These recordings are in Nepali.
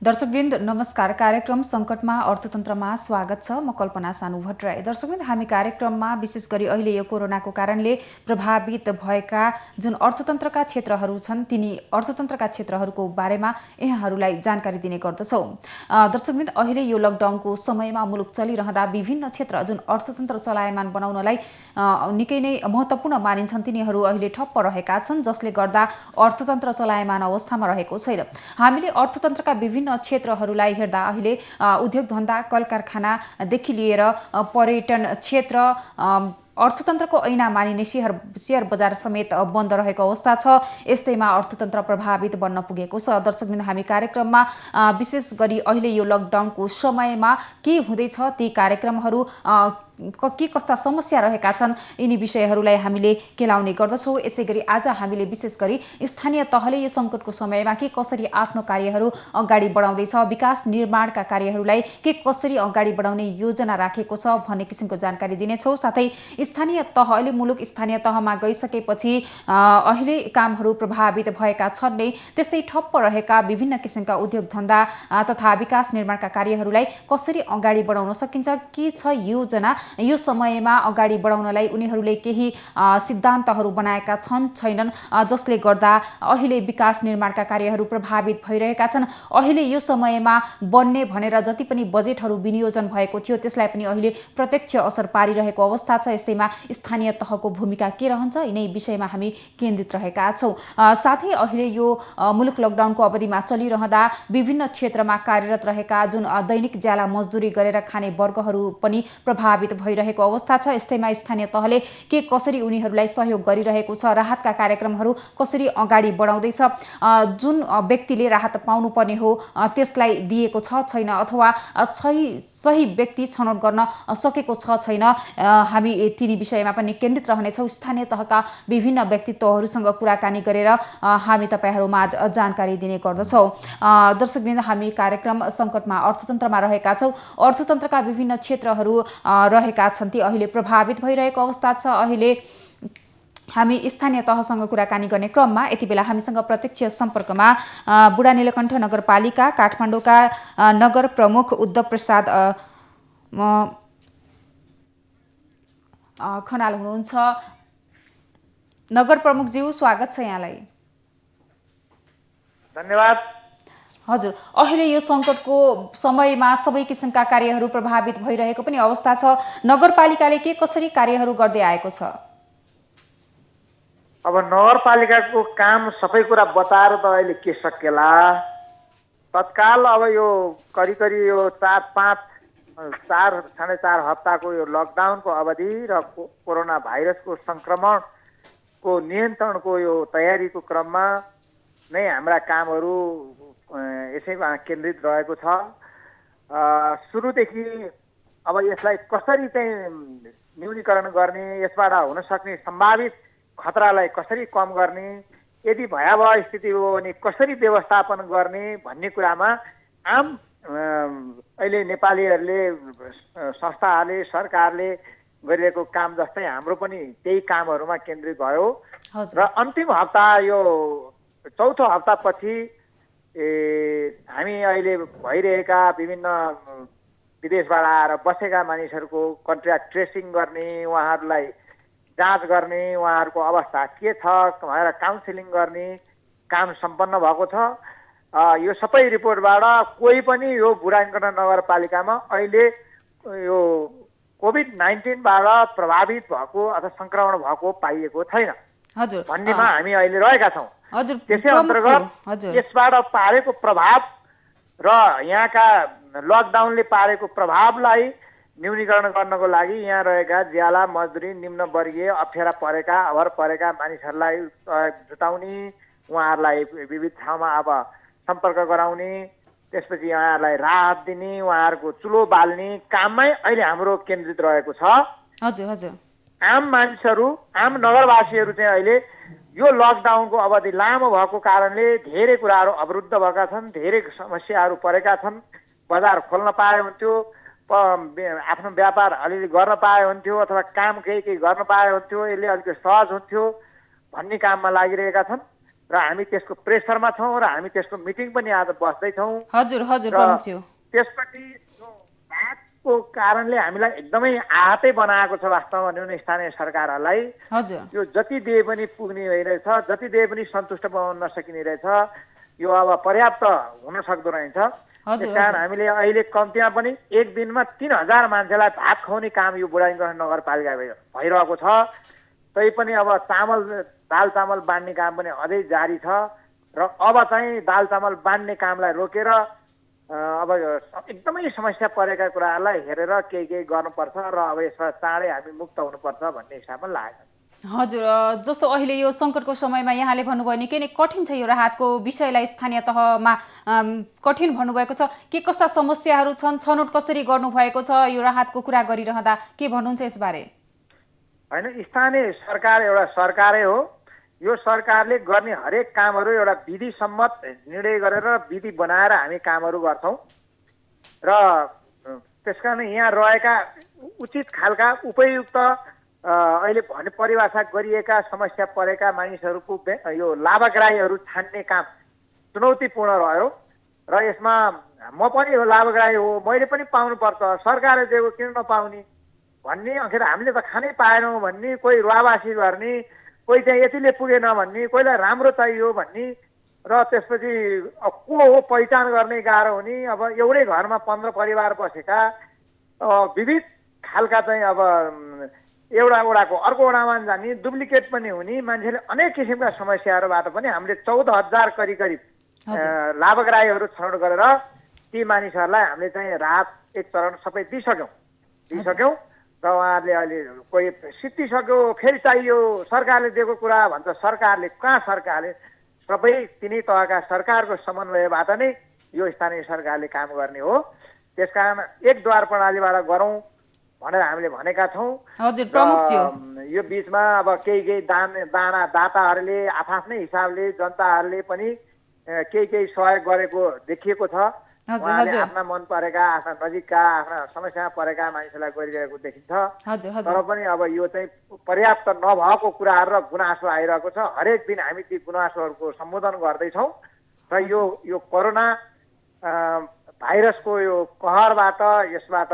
दर्शकवृन्द नमस्कार। कार्यक्रम संकटमा अर्थतन्त्रमा स्वागत छ। म कल्पना सानु भट्टराई। दर्शकवृन्द, हामी कार्यक्रममा विशेष गरी अहिले यो कोरोनाको कारणले प्रभावित भएका जुन अर्थतन्त्रका क्षेत्रहरू छन् तिनी अर्थतन्त्रका क्षेत्रहरूको बारेमा यहाँहरूलाई जानकारी दिने गर्दछौँ। दर्शकवृन्द, अहिले यो लकडाउनको समयमा मुलुक चलिरहँदा विभिन्न क्षेत्र जुन अर्थतन्त्र चलायमान बनाउनलाई निकै नै महत्त्वपूर्ण मानिन्छन् तिनीहरू अहिले ठप्प रहेका छन्, जसले गर्दा अर्थतन्त्र चलायमान अवस्थामा रहेको छैन। हामीले अर्थतन्त्रका विभिन्न क्षेत्रहरूलाई हेर्दा अहिले उद्योग धन्दा, कल कारखानादेखि लिएर पर्यटन क्षेत्र, अर्थतन्त्रको ऐना मानिने शेयर बजार समेत बन्द रहेको अवस्था छ। यस्तैमा अर्थतन्त्र प्रभावित बन्न पुगेको छ। दर्शकवृन्द, हामी कार्यक्रममा विशेष गरी अहिले यो लकडाउनको समयमा के हुँदैछ, ती कार्यक्रमहरू के कस्ता समस्या रहेका छन्, यिनी विषयहरूलाई हामीले केलाउने गर्दछौँ। यसै गरी आज हामीले विशेष गरी स्थानीय तहले यो सङ्कटको समयमा के कसरी आफ्नो कार्यहरू अगाडि बढाउँदैछ, विकास निर्माणका कार्यहरूलाई के कसरी अगाडि बढाउने योजना राखेको छ भन्ने किसिमको जानकारी दिनेछौँ। साथै स्थानीय तह, अहिले मुलुक स्थानीय तहमा गइसकेपछि अहिले कामहरू प्रभावित भएका छन् नै, त्यसै ठप्प रहेका विभिन्न किसिमका उद्योग धन्दा तथा विकास निर्माणका कार्यहरूलाई कसरी अगाडि बढाउन सकिन्छ, के छ योजना, यो समयमा अगाडि बढाउनलाई उनीहरूले केही सिद्धान्तहरू बनाएका छन् छैनन्, जसले गर्दा अहिले विकास निर्माणका कार्यहरू प्रभावित भइरहेका छन्। अहिले यो समयमा बन्ने भनेर जति पनि बजेटहरू विनियोजन भएको थियो त्यसलाई पनि अहिले प्रत्यक्ष असर पारिरहेको अवस्था छ। यस्तैमा स्थानीय तहको भूमिका के रहन्छ, यिनै विषयमा हामी केन्द्रित रहेका छौँ। साथै अहिले यो मुलुक लकडाउनको अवधिमा चलिरहँदा विभिन्न क्षेत्रमा कार्यरत रहेका जुन दैनिक ज्याला मजदुरी गरेर खाने वर्गहरू पनि प्रभावित भइरहेको अवस्था छ। यस्तैमा स्थानीय तहले के कसरी उनीहरूलाई सहयोग गरिरहेको छ, राहतका कार्यक्रमहरू कसरी अगाडि बढाउँदैछ, जुन व्यक्तिले राहत पाउनुपर्ने हो त्यसलाई दिएको छ छैन, अथवा सही व्यक्ति छनौट गर्न सकेको छ छैन, हामी तिनी विषयमा पनि केन्द्रित रहनेछौँ। स्थानीय तहका विभिन्न व्यक्तित्वहरूसँग कुराकानी गरेर हामी तपाईँहरूमा जानकारी दिने गर्दछौँ। दर्शकवृन्द, हामी कार्यक्रम सङ्कटमा अर्थतन्त्रमा रहेका छौँ। अर्थतन्त्रका विभिन्न क्षेत्रहरू रहेका छन् ती अहिले प्रभावित भइरहेको अवस्था छ। अहिले हामी स्थानीय तहसँग कुराकानी गर्ने क्रममा यति बेला हामीसँग प्रत्यक्ष सम्पर्कमा बुढा नीलकण्ठ नगरपालिका काठमाडौँका नगर प्रमुख उद्धव प्रसाद खनाल हुनुहुन्छ। नगर प्रमुखज्यू, स्वागत छ यहाँलाई। धन्यवाद। हजुर, अहिले यो सङ्कटको समयमा सबै किसिमका कार्यहरू प्रभावित भइरहेको पनि अवस्था छ। नगरपालिकाले के कसरी कार्यहरू गर्दै आएको छ? अब नगरपालिकाको काम सबै कुरा बताएर त अहिले के सकेला। तत्काल अब यो करिब यो 4.5 हप्ताको यो लकडाउनको अवधि र कोरोना भाइरसको सङ्क्रमणको नियन्त्रणको यो तयारीको क्रममा नै हाम्रा कामहरू यसैमा केन्द्रित रहेको छ। सुरुदेखि अब यसलाई कसरी चाहिँ न्यूनीकरण गर्ने, यसबाट हुन सक्ने सम्भावित खतरालाई कसरी कम गर्ने, यदि भयावह स्थिति हो भने कसरी व्यवस्थापन गर्ने भन्ने कुरामा आम अहिले नेपालीहरूले, संस्थाहरूले, सरकारले गरिरहेको काम जस्तै हाम्रो पनि त्यही कामहरूमा केन्द्रित भयो। र अन्तिम हप्ता, यो चौथो हप्तापछि हामी अहिले भइरहेका विभिन्न विदेशबाट आएर बसेका मानिसहरूको कन्ट्याक्ट ट्रेसिङ गर्ने, उहाँहरूलाई जाँच गर्ने, उहाँहरूको अवस्था के छ भनेर काउन्सिलिङ गर्ने काम सम्पन्न भएको छ। यो सबै रिपोर्टबाट कोही पनि यो बुढानीलकण्ठ नगरपालिकामा अहिले यो कोभिड-19बाट प्रभावित भएको अथवा सङ्क्रमण भएको पाइएको छैन भन्नेमा हामी अहिले रहेका छौँ। त्यसै अन्तर्गत यसबाट पारेको प्रभाव र यहाँका लकडाउनले पारेको प्रभावलाई न्यूनीकरण गर्नको लागि यहाँ रहेका ज्याला मजदुरी, निम्न वर्गीय, अप्ठ्यारा परेका, अभर परेका मानिसहरूलाई जुटाउने, उहाँहरूलाई विविध ठाउँमा अब सम्पर्क गराउने, त्यसपछि उहाँहरूलाई राहत दिने, उहाँहरूको चुलो बाल्ने काममै अहिले हाम्रो केन्द्रित रहेको छ। हजुर हजुर। आम मानिसहरू, आम नगरवासीहरू चाहिँ अहिले यो लकडाउनको अवधि लामो भएको कारणले धेरै कुराहरू अवरुद्ध भएका छन्, धेरै समस्याहरू परेका छन्। बजार खोल्न पाए हुन्थ्यो, आफ्नो व्यापार अलिअलि गर्न पाए हुन्थ्यो, अथवा काम केही गर्न पाए हुन्थ्यो, यसले अलिकति सहज हुन्थ्यो भन्ने काममा लागिरहेका छन्। र हामी त्यसको प्रेसरमा छौँ र हामी त्यसको मिटिङ पनि आज बस्दैछौँ। हजुर हजुर र प्रमुखज्यू, त्यसपछि यो बातको कारणले हामीलाई एकदमै आहतै बनाएको छ वास्तवमा भनौँ न स्थानीय सरकारहरूलाई। हजुर यो जति दिए पनि पुग्ने भइरहेछ, जति दिए पनि सन्तुष्ट बनाउन नसकिने रहेछ, यो अब पर्याप्त हुन सक्दो रहेछ। हजुर त्यसकारण हामीले अहिले कम्तीमा पनि एक दिनमा 3000 मान्छेलाई भात खुवाउने काम यो बुढानीगढ नगरपालिका भइरहेको छ। तैपनि अब दाल चामल बाँड्ने काम पनि अझै जारी छ र अब चाहिँ दाल चामल बाँड्ने कामलाई रोकेर अब एकदमै समस्या परेका कुराहरूलाई हेरेर केही गर्नुपर्छ र अब यसमा चाँडै हामी मुक्त हुनुपर्छ भन्ने हिसाबमा लागेको छ। हजुर, जस्तो अहिले यो सङ्कटको समयमा यहाँले भन्नुभयो निकै नै कठिन छ यो राहतको विषयलाई स्थानीय तहमा कठिन भन्नुभएको छ। के कस्ता समस्याहरू छन्, छनौट कसरी गर्नुभएको छ यो राहतको कुरा गरिरहँदा, के भन्नुहुन्छ यसबारे? होइन, स्थानीय सरकार एउटा सरकारै हो। यो सरकारले गर्ने हरेक कामहरू एउटा विधि सम्मत निर्णय गरेर विधि बनाएर हामी कामहरू गर्छौँ र त्यसकारण यहाँ रहेका उचित खालका उपयुक्त अहिले भने परिभाषा गरिएका समस्या परेका मानिसहरूको यो लाभग्राहीहरू छान्ने काम चुनौतीपूर्ण रह्यो र यसमा म पनि यो लाभग्राही हो, मैले पनि पाउनुपर्छ, सरकारले दिएको किन नपाउने भन्ने, अखेर हामीले त खानै पाएनौँ भन्ने, कोही रुवावासी गर्ने, कोही चाहिँ यतिले पुगेन भन्ने, कोहीलाई राम्रो चाहियो भन्ने र त्यसपछि को हो पहिचान गर्ने गाह्रो हुने। अब एउटै घरमा 15 परिवार बसेका विविध खालका चाहिँ अब एउटा वडाको अर्को वडामा जाने, डुप्लिकेट पनि हुने, मान्छेले अनेक किसिमका समस्याहरूबाट पनि हामीले 14,000 करिब लाभग्राहीहरू छनौट गरेर ती मानिसहरूलाई हामीले चाहिँ राहत एक चरण सबै दिइसक्यौँ र उहाँहरूले अहिले कोही सिद्धिसक्यो, फेरि चाहियो, सरकारले दिएको कुरा भन्छ। सरकारले सबै तिनै तहका सरकारको समन्वयबाट नै यो स्थानीय सरकारले काम गर्ने हो। त्यसकारण एक द्वार प्रणालीबाट गरौँ भनेर हामीले भनेका छौँ। हजुर प्रमुखज्यू, यो बिचमा अब केही दाताहरूले आफ्नै हिसाबले जनताहरूले पनि केही सहयोग गरेको देखिएको छ। उहाँले आफ्ना मन परेका, आफ्ना नजिकका, आफ्ना समस्यामा परेका मानिसलाई गरिरहेको देखिन्छ। तर पनि अब यो चाहिँ पर्याप्त नभएको कुराहरू र गुनासो आइरहेको छ। हरेक दिन हामी ती गुनासोहरूको सम्बोधन गर्दैछौँ र यो कोरोना भाइरसको यो कहरबाट यसबाट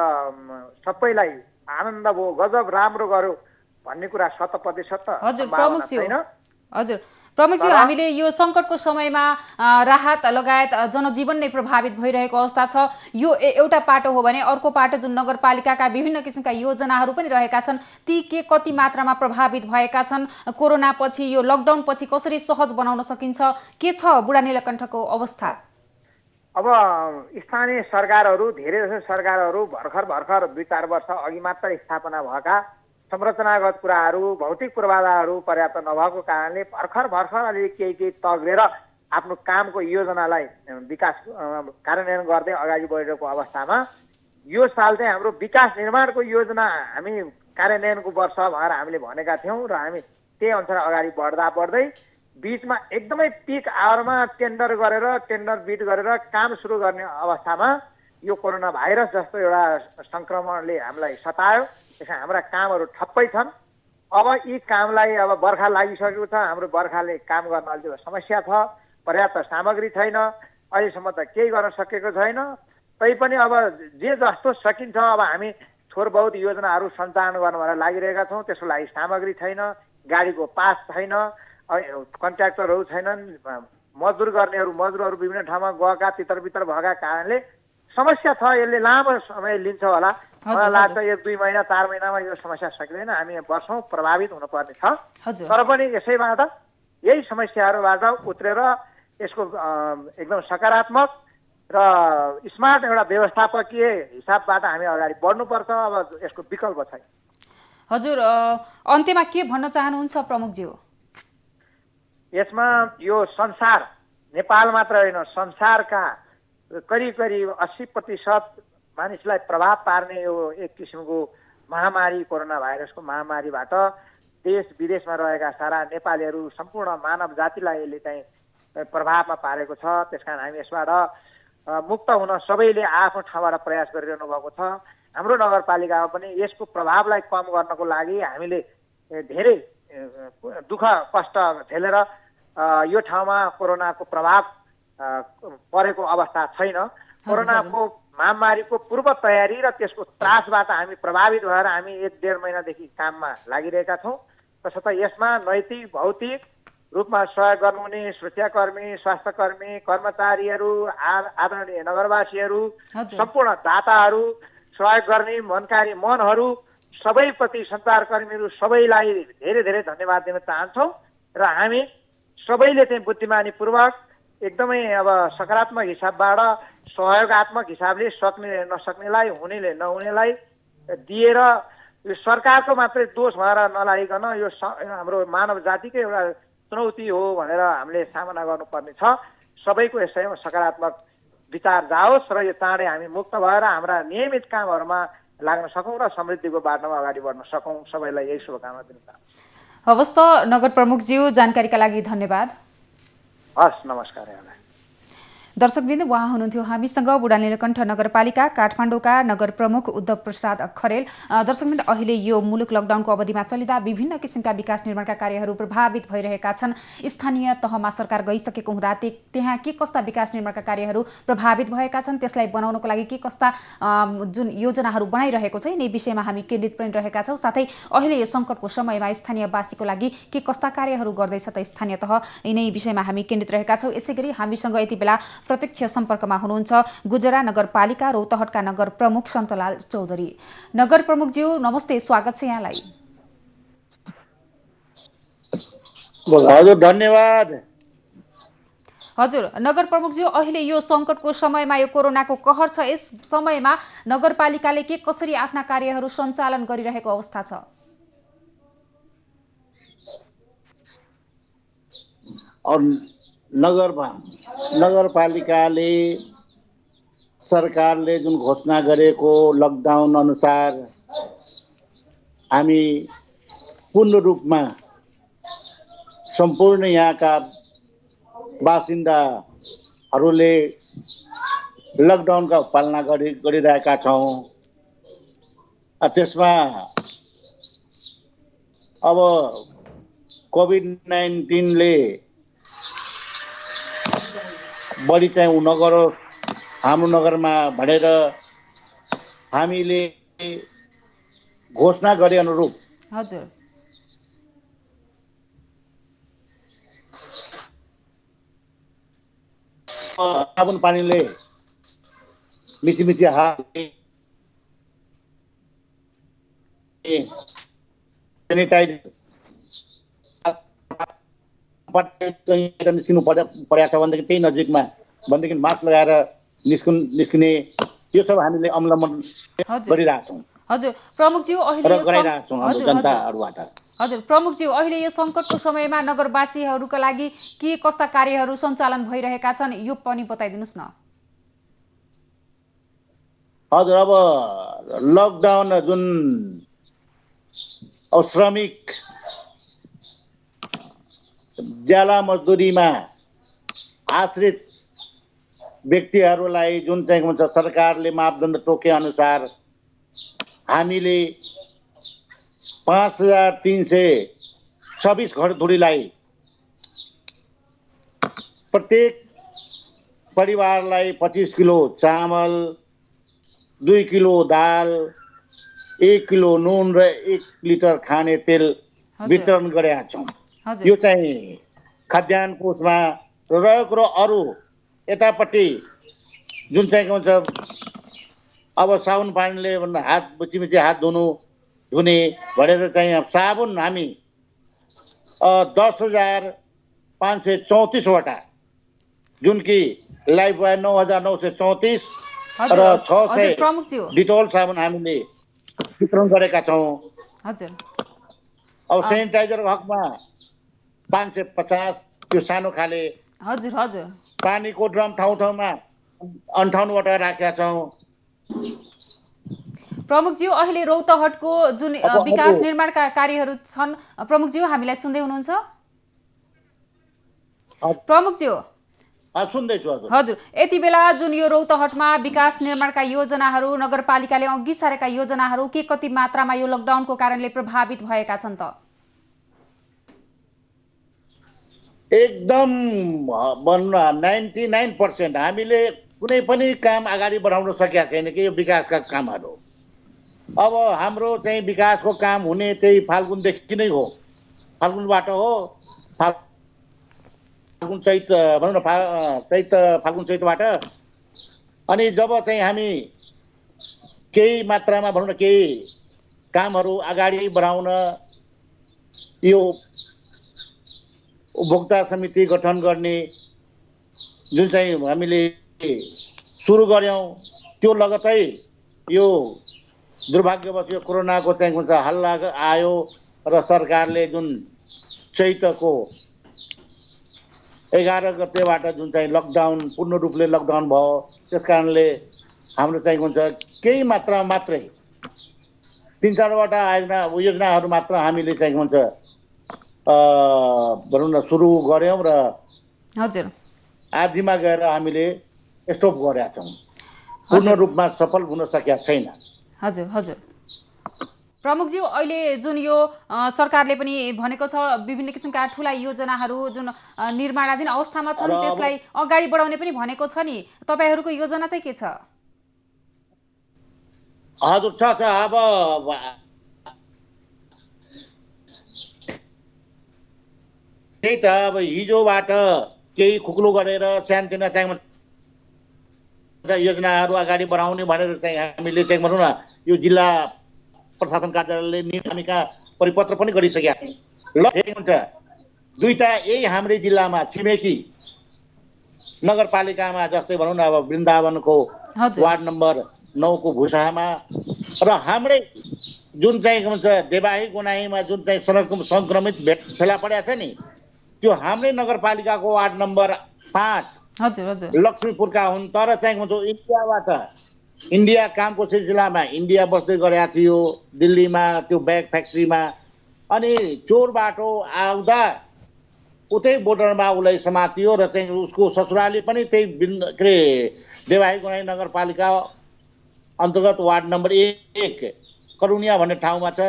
सबैलाई आनन्द भयो, गजब राम्रो गर्यो भन्ने कुरा 100% छैन। हजुर प्रमुखज्यू, हामीले यो सङ्कटको समयमा राहत लगायत जनजीवन नै प्रभावित भइरहेको अवस्था छ। यो एउटा पाटो हो भने अर्को पाटो जुन नगरपालिकाका विभिन्न किसिमका योजनाहरू पनि रहेका छन्, ती के कति मात्रामा प्रभावित भएका छन्? कोरोना पछि, यो लकडाउन पछि कसरी सहज बनाउन सकिन्छ? के छ बुढा नीलकण्ठको अवस्था? अब स्थानीय सरकारहरू, धेरै जसो सरकारहरू भर्खर 2-4 वर्ष अघि मात्र स्थापना भएका संरचनागत कुराहरू, भौतिक पूर्वाधारहरू पर्याप्त नभएको कारणले भर्खर अलि केही तग्रेर आफ्नो कामको योजनालाई विकास कार्यान्वयन गर्दै अगाडि बढेको अवस्थामा यो साल चाहिँ हाम्रो विकास निर्माणको योजना हामी कार्यान्वयनको वर्ष भनेर हामीले भनेका थियौँ र हामी त्यही अनुसार अगाडि बढ्दै बीचमा एकदमै पिक आवरमा टेन्डर बिड गरेर काम सुरु गर्ने अवस्थामा यो कोरोना भाइरस जस्तो एउटा सङ्क्रमणले हामीलाई सतायो। त्यसमा हाम्रा कामहरू ठप्पै छन्। अब यी कामलाई अब बर्खा लागिसकेको छ, हाम्रो बर्खाले काम गर्न अलिक समस्या छ, पर्याप्त सामग्री छैन, अहिलेसम्म त केही गर्न सकेको छैन। तैपनि अब जे जस्तो सकिन्छ अब हामी छोरबहुत योजनाहरू सञ्चालन गर्न भनेर लागिरहेका छौँ। त्यसको लागि सामग्री छैन, गाडीको पास छैन, कन्ट्र्याक्टरहरू छैनन्, मजदुरहरू विभिन्न ठाउँमा गएका तितर-बितर भएका कारणले समस्या छ। यसले लामो समय लिन्छ होला, मलाई लाग्छ 1-2 महिना 4 महिनामा यो समस्या सकिँदैन, हामी वर्षौँ प्रभावित हुनुपर्ने छ। तर पनि यसैबाट यही समस्याहरूबाट उत्रेर यसको एकदम सकारात्मक र स्मार्ट एउटा व्यवस्थापकीय हिसाबबाट हामी अगाडि बढ्नुपर्छ। अब यसको विकल्प छैन। हजुर, अन्त्यमा के भन्न चाहनुहुन्छ प्रमुखज्यू? यसमा यो संसार, नेपाल मात्र होइन, संसारका करिब 80% मानिसलाई प्रभाव पार्ने यो एक किसिमको महामारी, कोरोना भाइरसको महामारीबाट देश विदेशमा रहेका सारा नेपालीहरू, सम्पूर्ण मानव जातिलाई यसले चाहिँ प्रभावमा पारेको छ। त्यसकारण हामी यसबाट मुक्त हुन सबैले आफ्नो ठाउँबाट प्रयास गरिरहनु भएको छ। हाम्रो नगरपालिकामा पनि यसको प्रभावलाई कम गर्नको लागि हामीले धेरै दुःख कष्ट झेलेर यो ठाउँमा कोरोनाको प्रभाव परेको अवस्था छैन। कोरोनाको महामारीको पूर्व तयारी र त्यसको त्रासबाट हामी प्रभावित भएर हामी 1-1.5 महिनादेखि काममा लागिरहेका छौँ। तसर्थ यसमा नैतिक भौतिक रूपमा सहयोग गर्नुहुने सुरक्षाकर्मी, स्वास्थ्यकर्मी, कर्मचारीहरू, आदरणीय नगरवासीहरू, सम्पूर्ण दाताहरू, सहयोग गर्ने मनहरू सबैप्रति सञ्चारकर्मीहरू सबैलाई धेरै धेरै धन्यवाद दिन चाहन्छौँ। र हामी सबैले चाहिँ बुद्धिमानीपूर्वक एकदमै अब सकारात्मक हिसाबबाट सहयोगात्मक हिसाबले सक्ने नसक्नेलाई, हुनेले नहुनेलाई दिएर यो सरकारको मात्रै दोष भएर नलागिकन यो हाम्रो मानव जातिकै एउटा चुनौती हो भनेर हामीले सामना गर्नुपर्ने छ। सबैको यसैमा सकारात्मक विचार जाओस् र यो चाँडै हामी मुक्त भएर हाम्रा नियमित कामहरूमा लाग्न सकौँ र समृद्धिको बाटोमा अगाडि बढ्न सकौँ। सबैलाई यही शुभकामना दिन चाहन्छु। हवस् त नगर प्रमुखज्यू, जानकारीका लागि धन्यवाद। हस्, नमस्कार यहाँलाई। दर्शकवृन्द, उहाँ हुनुहुन्थ्यो हामीसँग बुढा नीलकण्ठ नगरपालिका काठमाडौँका नगर प्रमुख उद्धव प्रसाद खरेल। दर्शकवृन्द, अहिले यो मुलुक लकडाउनको अवधिमा चलिँदा विभिन्न किसिमका विकास निर्माणका कार्यहरू प्रभावित भइरहेका छन्। स्थानीय तहमा सरकार गइसकेको हुँदा त्यहाँ के कस्ता विकास निर्माणका कार्यहरू प्रभावित भएका छन्, त्यसलाई बनाउनको लागि के कस्ता जुन योजनाहरू बनाइरहेको छ, यिनै विषयमा हामी केन्द्रित पनि रहेका छौँ। साथै अहिले यो सङ्कटको समयमा स्थानीयवासीको लागि के कस्ता कार्यहरू गर्दैछ त स्थानीय तह, यिनै विषयमा हामी केन्द्रित रहेका छौँ। यसैगरी हामीसँग यति बेला प्रत्यक्ष सम्पर्कमा हुनुहुन्छ गुजरा नगरपालिका रौतहटका नगर प्रमुख सन्तलाल चौधरी। नगर प्रमुखज्यू नमस्ते, स्वागत छ यहाँलाई। हजुर, धन्यवाद। हजुर नगर प्रमुखज्यू, अहिले यो सङ्कटको समयमा यो कोरोनाको कहर छ, यस समयमा नगरपालिकाले के कसरी आफ्ना कार्यहरू सञ्चालन गरिरहेको अवस्था छ? नगरपालिकाले सरकारले जुन घोषणा गरेको लकडाउन अनुसार हामी पूर्ण रूपमा सम्पूर्ण यहाँका बासिन्दाहरूले लकडाउनका पालना गरिरहेका छौँ। त्यसमा अब कोभिड-19ले बढी चाहिँ नगरोस् हाम्रो नगरमा भनेर हामीले घोषणा गरे अनुरूप हजुर साबुन पानीले मिची हात सेनिटाइजर निस्किनु परेको छ भनेदेखि त्यही नजिकमा भनेदेखि मास्क लगाएर निस्किने यो सब हामीले अवलम्बन गरिरहेछौँ। हजुर प्रमुखज्यू, अहिले हजुर प्रमुखज्यू, अहिले यो सङ्कटको समयमा नगरवासीहरूका लागि के कस्ता कार्यहरू सञ्चालन भइरहेका छन् यो पनि बताइदिनुहोस् न। हजुर, अब लकडाउन जुन श्रमिक ज्याला मजदुरीमा आश्रित व्यक्तिहरूलाई जुन चाहिँ हुन्छ सरकारले मापदण्ड तोके अनुसार हामीले 5326 घरधुरीलाई प्रत्येक परिवारलाई 25 किलो चामल, 2 किलो दाल, 1 किलो नुन र 1 लिटर खाने तेल वितरण गरेका छौँ। यो चाहिँ खाद्यान्न कोषमा रहेको र अरू यतापट्टि जुन चाहिँ हुन्छ अब साबुन पानीले हात मिची हात धुने भनेर चाहिँ साबुन हामी 10,534 वटा जुन कि लाइफ बोय 9,934 र 600 डिटोल साबुन हामीले वितरण गरेका छौँ। हजुर, अब सेनिटाइजर हकमा 550 त्यो सानो खाले हजुर हजुर पानीको ड्रम ठाउँमा 58 वटा राखेका छौँ। प्रमुखज्यू, अहिले रौतहटको जुन विकास निर्माणका कार्यहरू छन्, प्रमुखज्यू हामीलाई सुन्दै हुनुहुन्छ? प्रमुखज्यू सुन्दैछु। हजुर, यति बेला जुन यो रौतहटमा विकास निर्माणका योजनाहरू नगरपालिकाले अघि सारेका योजनाहरू के कति मात्रामा यो लकडाउनको कारणले प्रभावित भएका छन् त? एकदम भनौँ न 99% हामीले कुनै पनि काम अगाडि बढाउन सकेका छैन कि यो विकासका कामहरू। अब हाम्रो चाहिँ विकासको काम हुने त्यही फाल्गुनदेखि नै हो, फाल्गुनबाट हो। फाल्गुन चैत भनौँ न चैत फाल्गुन चैतबाट। अनि जब चाहिँ हामी केही मात्रामा भनौँ न केही कामहरू अगाडि बढाउन यो उपभोक्ता समिति गठन गर्ने जुन चाहिँ हामीले सुरु गऱ्यौँ, त्यो लगतै यो दुर्भाग्यवश यो कोरोनाको चाहिँ हुन्छ हल्ला आयो र सरकारले जुन चैतको 11 गतेबाट जुन चाहिँ लकडाउन पूर्ण रूपले लकडाउन भयो, त्यस कारणले हाम्रो चाहिँ हुन्छ केही मात्रामा मात्रै 3-4वटा योजनाहरू मात्र हामीले चाहिँ हुन्छ भनौँ न सुरु गऱ्यौँ र हजुर आधीमा गएर हामीले स्टप गरेका छौँ। पूर्ण रूपमा सफल हुन सकेका छैन। हजुर हजुर प्रमुखज्यू, अहिले जुन यो सरकारले पनि भनेको छ विभिन्न किसिमका ठुला योजनाहरू जुन निर्माणाधीन अवस्थामा छन् त्यसलाई अगाडि बढाउने पनि भनेको छ नि, तपाईँहरूको योजना चाहिँ के छ? हजुर छ। अब त्यही त अब हिजोबाट केही खुक्लो गरेर सानोतिनो चाहिँ योजनाहरू अगाडि बढाउने भनेर चाहिँ हामीले चाहिँ भनौँ न यो जिल्ला प्रशासन कार्यालयले नियमिका परिपत्र पनि गरिसकेका हुन्छ। दुईटा यही हाम्रै जिल्लामा छिमेकी नगरपालिकामा जस्तै भनौँ न अब वृन्दावनको वार्ड नम्बर 9 को भुसामा र हाम्रै जुन चाहिँ हुन्छ देवाही गुनाहीमा जुन चाहिँ सङ्क्रमित फेला परेको छ नि, त्यो हाम्रै नगरपालिकाको वार्ड नम्बर 5 लक्ष्मीपुरका हुन्। तर चाहिँ हुन्छ इन्डिया कामको सिलसिलामा इन्डिया बस्दै गरेका थियो दिल्लीमा त्यो ब्याग फ्याक्ट्रीमा। अनि चोर बाटो आउँदा उतै बोर्डरमा उसलाई समातियो र चाहिँ उसको ससुराली पनि त्यही के अरे देवाही गुनाही नगरपालिका अन्तर्गत वार्ड नम्बर 1 करुनिया भन्ने ठाउँमा छ।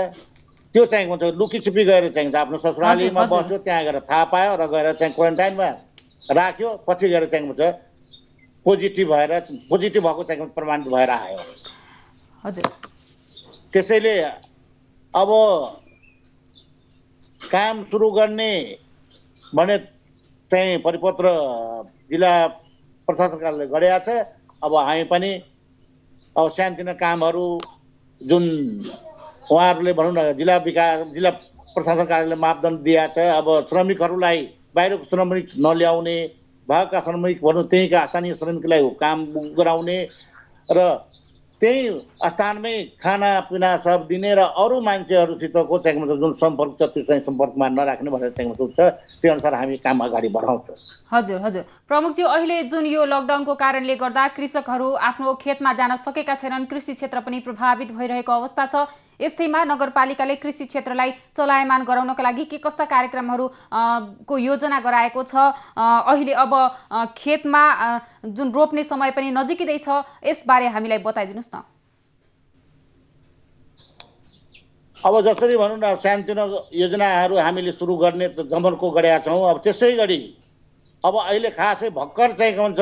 त्यो चाहिँ हुन्छ लुकीछुपी गएर चाहिँ आफ्नो ससुरालीमा बस्यो, त्यहाँ गएर थाहा पायो र गएर चाहिँ क्वारेन्टाइनमा राख्यो। पछि गएर चाहिँ हुन्छ पोजिटिभ भएको चाहिँ प्रमाणित भएर आयो। हजुर त्यसैले अब काम सुरु गर्ने भने चाहिँ परिपत्र जिल्ला प्रशासन कार्यालयले गरेका छ। अब हामी पनि अब सानोतिनो कामहरू जुन उहाँहरूले भनौँ न जिल्ला प्रशासन कार्यालयले मापदण्ड दिएको छ। अब श्रमिकहरूलाई बाहिरको श्रमिक नल्याउने, भएका श्रमिक भनौँ त्यहीँका स्थानीय श्रमिकलाई काम गराउने र त्यही स्थानमै खानापिना सब दिने र अरू मान्छेहरूसितको चाहिँ जुन सम्पर्क छ त्यो चाहिँ सम्पर्कमा नराख्ने भनेर चाहिँ छ। त्यो अनुसार हामी काम अगाडि बढाउँछौँ। हजुर हजुर प्रमुखज्यू, अहिले जुन यो लकडाउनको कारणले गर्दा कृषकहरू आफ्नो खेतमा जान सकेका छैनन्, कृषि क्षेत्र पनि प्रभावित भइरहेको अवस्था छ। यस्तैमा नगरपालिकाले कृषि क्षेत्रलाई चलायमान गराउनका लागि के कस्ता कार्यक्रमहरू को योजना गराएको छ? अहिले अब खेतमा जुन रोप्ने समय पनि नजिकै छ, यसबारे हामीलाई बताइदिनुस् न। अब जसरी भनौँ न सानोतिनो योजनाहरू हामीले सुरु गर्ने त जमर्को गरेका छौँ। अब त्यसै गरी अब अहिले खासै भर्खर चाहिँ के भन्छ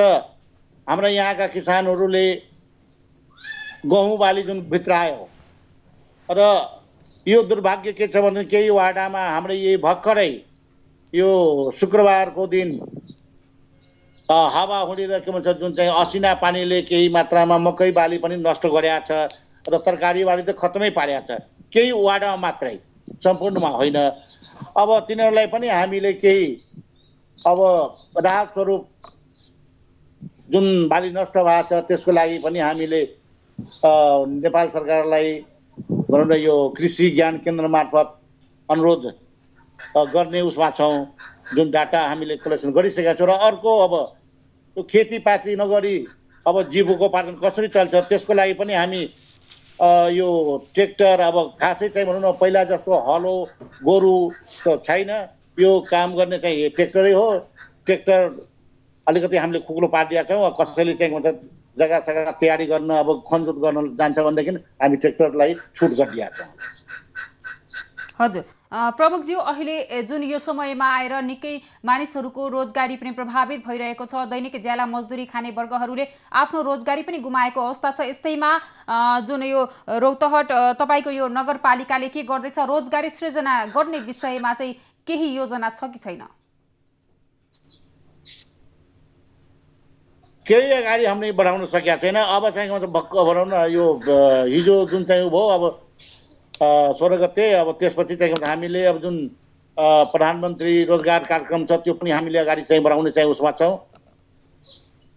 हाम्रा यहाँका किसानहरूले गहुँ बाली जुन भित्रायो र यो दुर्भाग्य के छ भने केही वाडामा हाम्रो यही भर्खरै यो शुक्रबारको दिन हावाहुरी र के भन्छ जुन चाहिँ असिना पानीले केही मात्रामा मकै बाली पनि नष्ट गरेका छ र तरकारी बाली त खत्तमै पारेको छ। केही वाडामा मात्रै, सम्पूर्णमा होइन। अब तिनीहरूलाई पनि हामीले केही अब राहत स्वरूप जुन बाली नष्ट भएको छ त्यसको लागि पनि हामीले नेपाल सरकारलाई भनौँ न यो कृषि ज्ञान केन्द्र मार्फत अनुरोध गर्ने उसमा छौँ। जुन डाटा हामीले कलेक्सन गरिसकेका छौँ र अर्को अब त्यो खेतीपाती नगरी अब जीविकोपार्जन कसरी चल्छ त्यसको लागि पनि हामी यो ट्र्याक्टर अब खासै चाहिँ भनौँ न पहिला जस्तो हलो गोरु त छैन, यो काम गर्ने चाहिँ ट्र्याक्टरै हो। ट्र्याक्टर अलिकति हामीले खुक्लो पारिदिएका छौँ। कसैले चाहिँ भन्छ जग्गा सग्गा तयारी गर्न अब खनजोत गर्न जान्छ भनेदेखि हामी ट्र्याक्टरलाई छुट गरिदिएका छौँ। हजुर प्रमुखज्यू अहिले जुन यो समयमा आएर निकै मानिसहरूको रोजगारी पनि प्रभावित भइरहेको छ, दैनिक ज्याला मजदुरी खाने वर्गहरूले आफ्नो रोजगारी पनि गुमाएको अवस्था छ। यस्तैमा जुन यो रौतहट तपाईँको यो नगरपालिकाले के गर्दैछ, रोजगारी सृजना गर्ने विषयमा चाहिँ केही योजना छ कि छैन? केही अगाडि हामीले बढाउन सकेका छैन। अब चाहिँ भक्क बढाउन यो हिजो जुन चाहिँ उ भयो, अब 16 गते, अब त्यसपछि चाहिँ हामीले अब जुन प्रधानमन्त्री रोजगार कार्यक्रम छ त्यो पनि हामीले अगाडि चाहिँ बढाउने चाहिँ उसमा छौँ।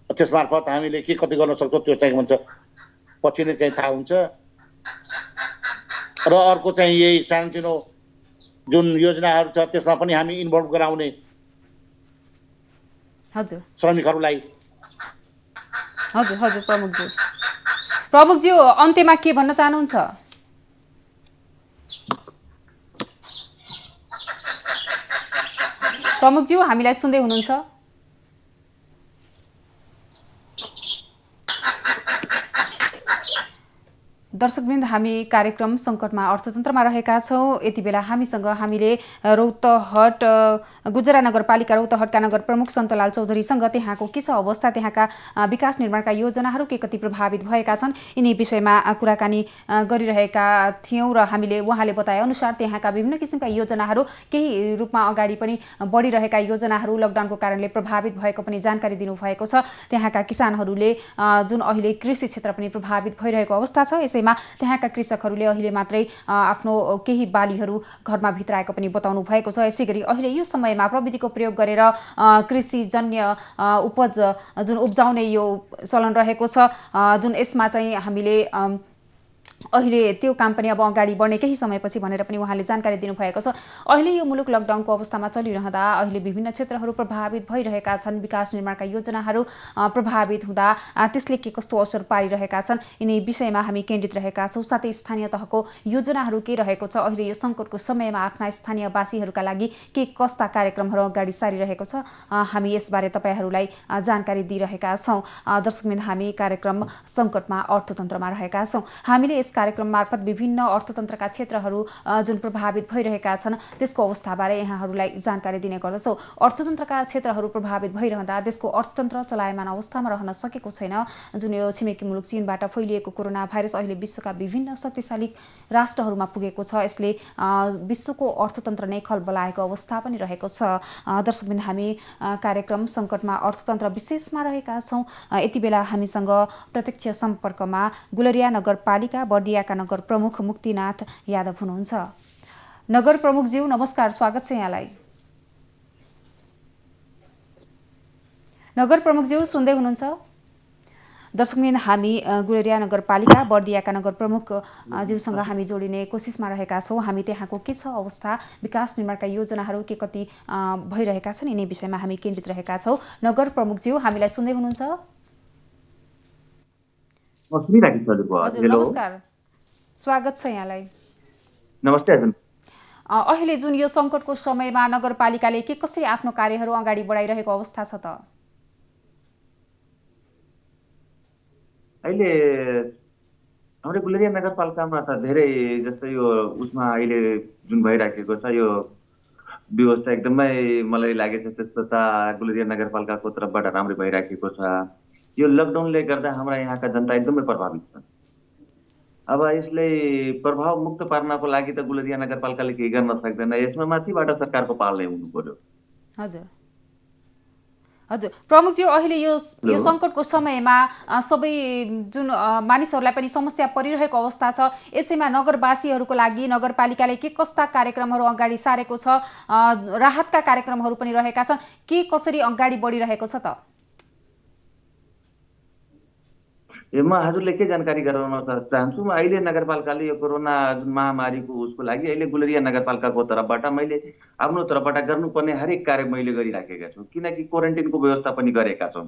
त्यसमार्फत हामीले के कति गर्न सक्छौँ त्यो चाहिँ भन्छ पछि नै चाहिँ थाहा हुन्छ। र अर्को चाहिँ यही सानोतिनो जुन योजनाहरू छ त्यसमा पनि हामी इन्भल्भ गराउने हजुर श्रमिकहरूलाई। हजुर हजुर प्रमुखज्यू अन्त्यमा के भन्न चाहनुहुन्छ? प्रमुखज्यू हामीलाई सुन्दै हुनुहुन्छ? दर्शकवृन्द, हामी कार्यक्रम सङ्कटमा अर्थतन्त्रमा रहेका छौँ। यति बेला हामीले रौतहट गुजरा नगरपालिका रौतहटका नगर प्रमुख सन्तलाल चौधरीसँग त्यहाँको के छ अवस्था, त्यहाँका विकास निर्माणका योजनाहरू के कति प्रभावित भएका छन्, यिनी विषयमा कुराकानी गरिरहेका थियौँ र उहाँले बताएअनुसार त्यहाँका विभिन्न किसिमका योजनाहरू केही रूपमा अगाडि पनि बढिरहेका योजनाहरू लकडाउनको कारणले प्रभावित भएको पनि जानकारी दिनुभएको छ। त्यहाँका किसानहरूले जुन अहिले कृषि क्षेत्र पनि प्रभावित भइरहेको अवस्था छ, यसैमा त्यहाँका कृषकहरूले अहिले मात्रै आफ्नो केही बालीहरू घरमा भित्राएको पनि बताउनु भएको छ। यसैगरी अहिले यो समयमा प्रविधिको प्रयोग गरेर कृषिजन्य उपज जुन उब्जाउने यो चलन रहेको छ, जुन यसमा चाहिँ हामीले अहिले त्यो काम पनि अब अगाडि बढ्ने केही समयपछि भनेर पनि उहाँले जानकारी दिनुभएको छ। अहिले यो मुलुक लकडाउनको अवस्थामा चलिरहँदा अहिले विभिन्न क्षेत्रहरू प्रभावित भइरहेका छन्, विकास निर्माणका योजनाहरू प्रभावित हुँदा त्यसले के कस्तो असर पारिरहेका छन्, यिनी विषयमा हामी केन्द्रित रहेका छौँ। साथै स्थानीय तहको योजनाहरू के रहेको छ, अहिले यो सङ्कटको समयमा आफ्ना स्थानीयवासीहरूका लागि के कस्ता कार्यक्रमहरू अगाडि सारिरहेको छ, हामी यसबारे तपाईँहरूलाई जानकारी दिइरहेका छौँ। दर्शकवृन्द, हामी कार्यक्रम सङ्कटमा अर्थतन्त्रमा रहेका छौँ। हामीले यस कार्यक्रम मार्फत विभिन्न अर्थतन्त्रका क्षेत्रहरू जुन प्रभावित भइरहेका छन् त्यसको अवस्थाबारे यहाँहरूलाई जानकारी दिने गर्दछौँ। अर्थतन्त्रका क्षेत्रहरू प्रभावित भइरहँदा देशको अर्थतन्त्र चलायमान अवस्थामा रहन सकेको छैन। जुन यो छिमेकी मुलुक चीनबाट फैलिएको कोरोना भाइरस अहिले विश्वका विभिन्न शक्तिशाली राष्ट्रहरूमा पुगेको छ। यसले विश्वको अर्थतन्त्र नै खलबलाएको अवस्था पनि रहेको छ। दर्शकवृन्द, हामी कार्यक्रम सङ्कटमा अर्थतन्त्र विशेषमा रहेका छौँ। यति बेला हामीसँग प्रत्यक्ष सम्पर्कमा गुलरिया नगरपालिका बर्दियाका नगर प्रमुख मुक्तिनाथ यादव हुनुहुन्छ। नगर प्रमुखज्यू नमस्कार, स्वागत छ यहाँलाई। नगर प्रमुखज्यू सुन्दै हुनुहुन्छ? दर्शकवृन्द, हामी गुलरिया नगरपालिका बर्दियाका नगर प्रमुख ज्यूसँग हामी जोडिने कोसिसमा रहेका छौँ। हामी त्यहाँको के छ अवस्था, विकास निर्माणका योजनाहरू के कति भइरहेका छन्, यिनी विषयमा हामी केन्द्रित रहेका छौँ। नगर प्रमुखज्यू हामीलाई सुन्दै हुनुहुन्छ? हजुर नमस्कार, स्वागत छ यहाँलाई। नमस्ते हजुर। अहिले जुन यो सङ्कटको समयमा नगरपालिकाले के कसरी आफ्नो कार्यहरू अगाडि बढाइरहेको अवस्था छ त? अहिले हाम्रो गुलरिया नगरपालिकामा त धेरै जस्तो यो उसमा अहिले जुन भइराखेको छ यो व्यवस्था एकदमै मलाई लागेको छ त्यस्तो त गुलरिया नगरपालिकाको तर्फबाट राम्रो भइराखेको छ। यो लकडाउनले गर्दा हाम्रा यहाँका जनता एकदमै प्रभावित छन्। अब यसलाई प्रभाव मुक्त पार्नको लागि त गुलरिया नगरपालिकाले केही गर्न सक्दैन, यसमा माथिबाट सरकारको पालै हुनु पर्यो। हजुर हजुर प्रमुखज्यू, अहिले यो सङ्कटको समयमा सबै जुन मानिसहरूलाई पनि समस्या परिरहेको अवस्था छ, यसैमा नगरवासीहरूको लागि नगरपालिकाले के कस्ता कार्यक्रमहरू अगाडि सारेको छ, राहतका कार्यक्रमहरू पनि रहेका छन्, के कसरी अगाडि बढिरहेको छ त? म हजुरले के जानकारी गराउन चाहन्छु। म अहिले नगरपालिकाले यो कोरोना महामारीको उसको लागि अहिले गुलरिया नगरपालिकाको तर्फबाट मैले आफ्नो तर्फबाट गर्नुपर्ने हरेक कार्य मैले गरिराखेका छु, किनकि क्वारेन्टाइनको व्यवस्था पनि गरेका छौँ।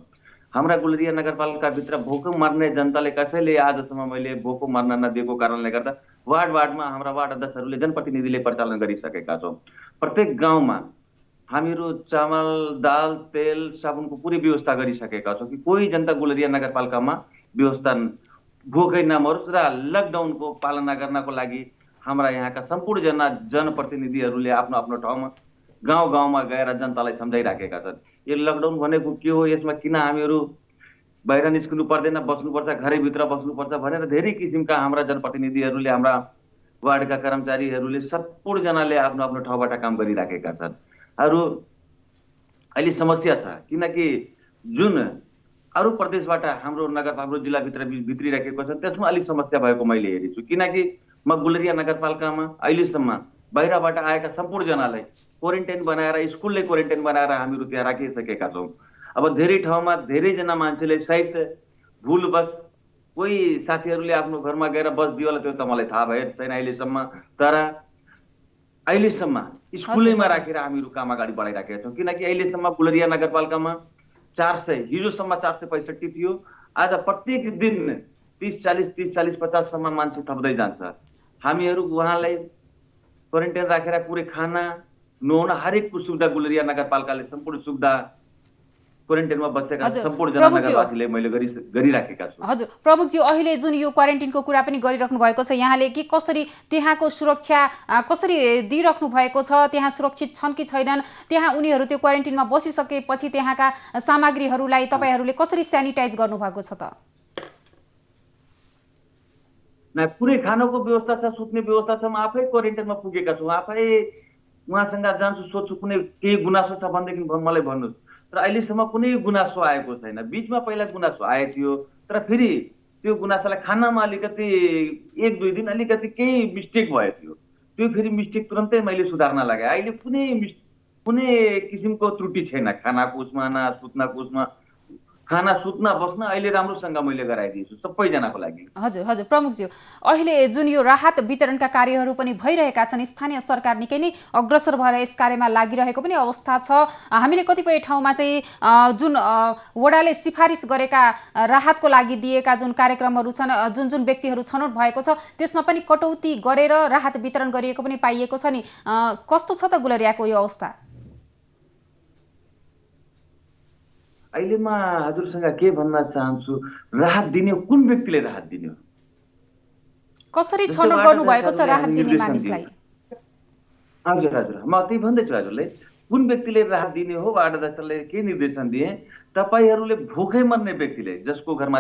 हाम्रा गुलरिया नगरपालिकाभित्र भोको मर्ने जनताले कसैले आजसम्म मैले भोको मर्न नदिएको कारणले गर्दा वार्डमा हाम्रा वार्ड अध्यक्षहरूले जनप्रतिनिधिले परिचालन गरिसकेका छौँ। प्रत्येक गाउँमा हामीहरू चामल, दाल, तेल, साबुनको पुरै व्यवस्था गरिसकेका छौँ कि कोही जनता गुलरिया नगरपालिकामा व्यवस्था भोकै नमरोस् र लकडाउनको पालना गर्नको लागि हाम्रा यहाँका सम्पूर्ण जनप्रतिनिधिहरूले आफ्नो आफ्नो ठाउँमा गाउँ गाउँमा गएर जनतालाई सम्झाइराखेका छन्। यो लकडाउन भनेको के हो, यसमा किन हामीहरू बाहिर निस्किनु पर्दैन, बस्नुपर्छ, घरैभित्र बस्नुपर्छ भनेर धेरै किसिमका हाम्रा जनप्रतिनिधिहरूले, हाम्रा वार्डका कर्मचारीहरूले सम्पूर्णजनाले आफ्नो आफ्नो ठाउँबाट काम गरिराखेका छन्। अरू अहिले समस्या छ किनकि जुन अरू प्रदेशबाट हाम्रो जिल्लाभित्र भित्रिराखेको छ त्यसमा अलिक समस्या भएको मैले हेरेछु। किनकि म गुलरिया नगरपालिकामा अहिलेसम्म बाहिरबाट आएका सम्पूर्णजनालाई क्वारेन्टाइन बनाएर, स्कुलले क्वारेन्टाइन बनाएर हामीहरू त्यहाँ राखिसकेका छौँ। अब धेरै ठाउँमा धेरैजना मान्छेले सायद भुलवश कोही साथीहरूले आफ्नो घरमा गएर बस्दियो होला, त्यो त मलाई थाहा भएको छैन अहिलेसम्म। तर अहिलेसम्म स्कुलैमा राखेर हामीहरू काम अगाडि बढाइराखेका छौँ। किनकि अहिलेसम्म गुलरिया नगरपालिकामा 400, हिजोसम्म 465 थियो, आज प्रत्येक दिन 30-40, 50सम्म मान्छे थप्दै जान्छ। हामीहरू उहाँलाई क्वारेन्टाइन राखेर पुरै खाना नुहाउन हरेक सुविधा गुलरिया नगरपालिकाले सम्पूर्ण सुविधा क्वारेन्टाइनमा बसेका सम्पूर्ण जना नगरवासीले मैले गरिराखेका छु। हजुर प्रमुखजी, अहिले जुन यो क्वारेन्टाइनको कुरा पनि गरिराख्नु भएको छ, यहाँले के कसरी त्यहाँको सुरक्षा कसरी दिइराख्नु भएको छ, त्यहाँ सुरक्षित छन् कि छैनन्, त्यहाँ उनीहरू त्यो क्वारेन्टाइनमा बसिसकेपछि त्यहाँका सामग्रीहरूलाई तपाईहरूले कसरी स्यानिटाइज गर्नुभएको छ त? पुरै खानको व्यवस्था छ, सुत्ने व्यवस्था छ। म आफै क्वारेन्टाइनमा पुगेका छु, आफै उहाँसँग जान्छु, सोध्छु कुनै केही गुनासो छ भनेदेखि मलाई भन्नुहोस्। तर अहिलेसम्म कुनै गुनासो आएको छैन। बिचमा पहिला गुनासो आएको थियो, तर फेरि त्यो गुनासोलाई खानामा अलिकति 1-2 दिन अलिकति केही मिस्टेक भयो थियो, त्यो फेरि मिस्टेक तुरन्तै मैले सुधार्न लगाएँ। अहिले कुनै किसिमको त्रुटि छैन खानाको उसमा, न सुत्नको उसमा। खाना सुत्न बस्न अहिले राम्रोसँग मैले गराइदिन्छु सबैजनाको लागि। हजुर हजुर प्रमुखज्यू, अहिले जुन यो राहत वितरणका कार्यहरू पनि भइरहेका छन्, स्थानीय सरकार निकै नै अग्रसर भएर यस कार्यमा लागिरहेको पनि अवस्था छ। हामीले कतिपय ठाउँमा चाहिँ जुन वडाले सिफारिस गरेका राहतको लागि दिएका जुन कार्यक्रमहरू छन्, जुन जुन व्यक्तिहरू छनौट भएको छ त्यसमा पनि कटौती गरेर राहत वितरण गरिएको पनि पाइएको छ नि। कस्तो छ त गुलरियाको यो अवस्था? अहिले म हजुरसँग के भन्न चाहन्छु, राहत दिने कुन व्यक्तिले राहत दिने हो, कसरी छनौट गर्नु भएको छ राहत दिने मानिसलाई? हजुर हजुर, म त्यही भन्दैछु हजुरले, कुन व्यक्तिले राहत दिने हो। वार्ड अध्यक्षले के निर्देशन दिए, तपाईहरूले भोकै मर्ने व्यक्तिले, जसको घरमा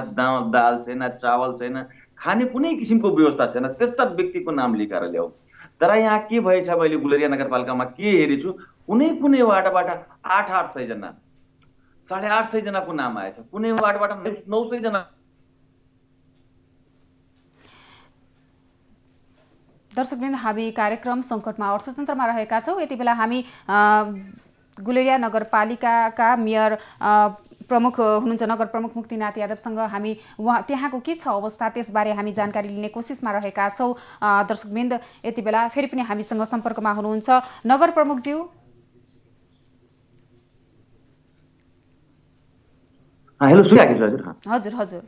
दाल छैन, चावल छैन, खाने कुनै किसिमको व्यवस्था छैन, त्यस्ता व्यक्तिको नाम लेखेर ल्याऊ। तर यहाँ के भएछ, मैले गुलरिया नगरपालिकामा के हेरेछु, कुनै वार्डबाट 800 जना, 850 जनाको नाम आएछ, कुनै वार्डबाट 900 जना। दर्शकवृन्द, हामी कार्यक्रम सङ्कटमा अर्थतन्त्रमा रहेका छौँ। यति बेला हामी गुलरिया नगरपालिकाका मेयर प्रमुख हुनुहुन्छ नगर प्रमुख मुक्तिनाथ यादवसँग हामी त्यहाँको के छ अवस्था त्यसबारे हामी जानकारी लिने कोसिसमा रहेका छौँ। दर्शकवृन्द, यति बेला फेरि पनि हामीसँग सम्पर्कमा हुनुहुन्छ नगर प्रमुखज्यू। हेलो, सुनिरहेको छु हजुर। हजुर हजुर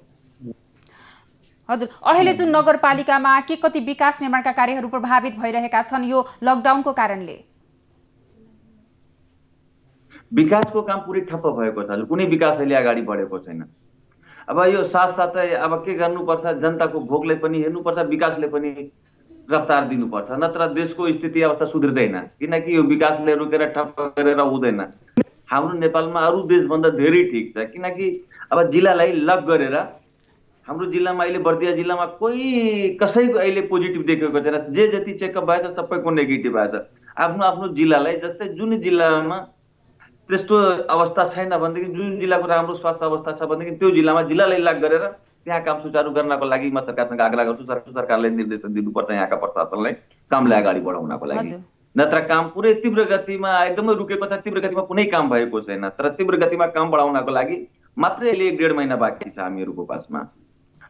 हजुर, अहिले जुन नगरपालिकामा के कति विकास निर्माणका कार्यहरू प्रभावित भइरहेका छन् यो लकडाउनको कारणले? विकासको काम पुरै ठप्प भएको छ, कुनै विकास अहिले अगाडि बढेको छैन। अब यो साथसाथै अब के गर्नुपर्छ, जनताको भोकलाई पनि हेर्नुपर्छ, विकासले पनि रफ्तार दिनुपर्छ, नत्र देशको स्थिति अवस्था सुध्रिँदैन। किनकि यो विकासले रोकेर ठप्प गरेर हुँदैन। हाम्रो नेपालमा अरू देशभन्दा धेरै ठिक छ, किनकि अब जिल्लालाई लक गरेर हाम्रो जिल्लामा अहिले बर्दिया जिल्लामा कसैको अहिले पोजिटिभ देखेको छैन। जे जति चेकअप भएछ सबैको नेगेटिभ आएछ। आफ्नो आफ्नो जिल्लालाई, जस्तै जुन जिल्लामा त्यस्तो अवस्था छैन भनेदेखि, जुन जिल्लाको राम्रो स्वास्थ्य अवस्था छ भनेदेखि त्यो जिल्लालाई लक गरेर त्यहाँ काम सुचारू गर्नको लागि म सरकारसँग आग्रह गर्छु। सरकारले निर्देशन दिनुपर्छ यहाँका प्रशासनलाई कामलाई अगाडि बढाउनको लागि। नत्र काम पुरै तीव्र गतिमा एकदमै रुकेको छ, तीव्र गतिमा कुनै काम भएको छैन। तर तीव्र गतिमा काम बढाउनको लागि मात्रै अहिले 1.5 महिना बाँकी छ हामीहरूको पासमा,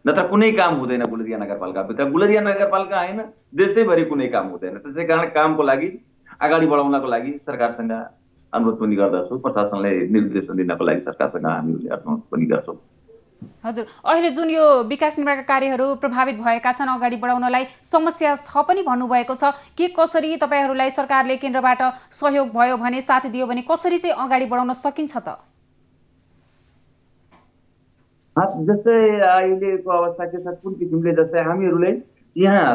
नत्र कुनै काम हुँदैन गुलरिया नगरपालिकाभित्र। गुलरिया नगरपालिका होइन, देशैभरि कुनै काम हुँदैन। त्यसै कारण कामको लागि अगाडि बढाउनको लागि सरकारसँग अनुरोध पनि गर्दछु, प्रशासनलाई निर्देशन दिनको लागि सरकारसँग हामीहरूले अनुरोध पनि गर्छौँ। हजुर, अहिले जुन यो विकास निर्माणका कार्यहरू प्रभावित भएका छन्, अगाडि बढाउनलाई समस्या छ पनि भन्नुभएको छ। के कसरी तपाईँहरूलाई सरकारले केन्द्रबाट सहयोग भयो भने, साथ दियो भने कसरी चाहिँ अगाडि बढाउन सकिन्छ त? जस्तै अहिलेको अवस्था के छ, कुन किसिमले, जस्तै हामीहरूले यहाँ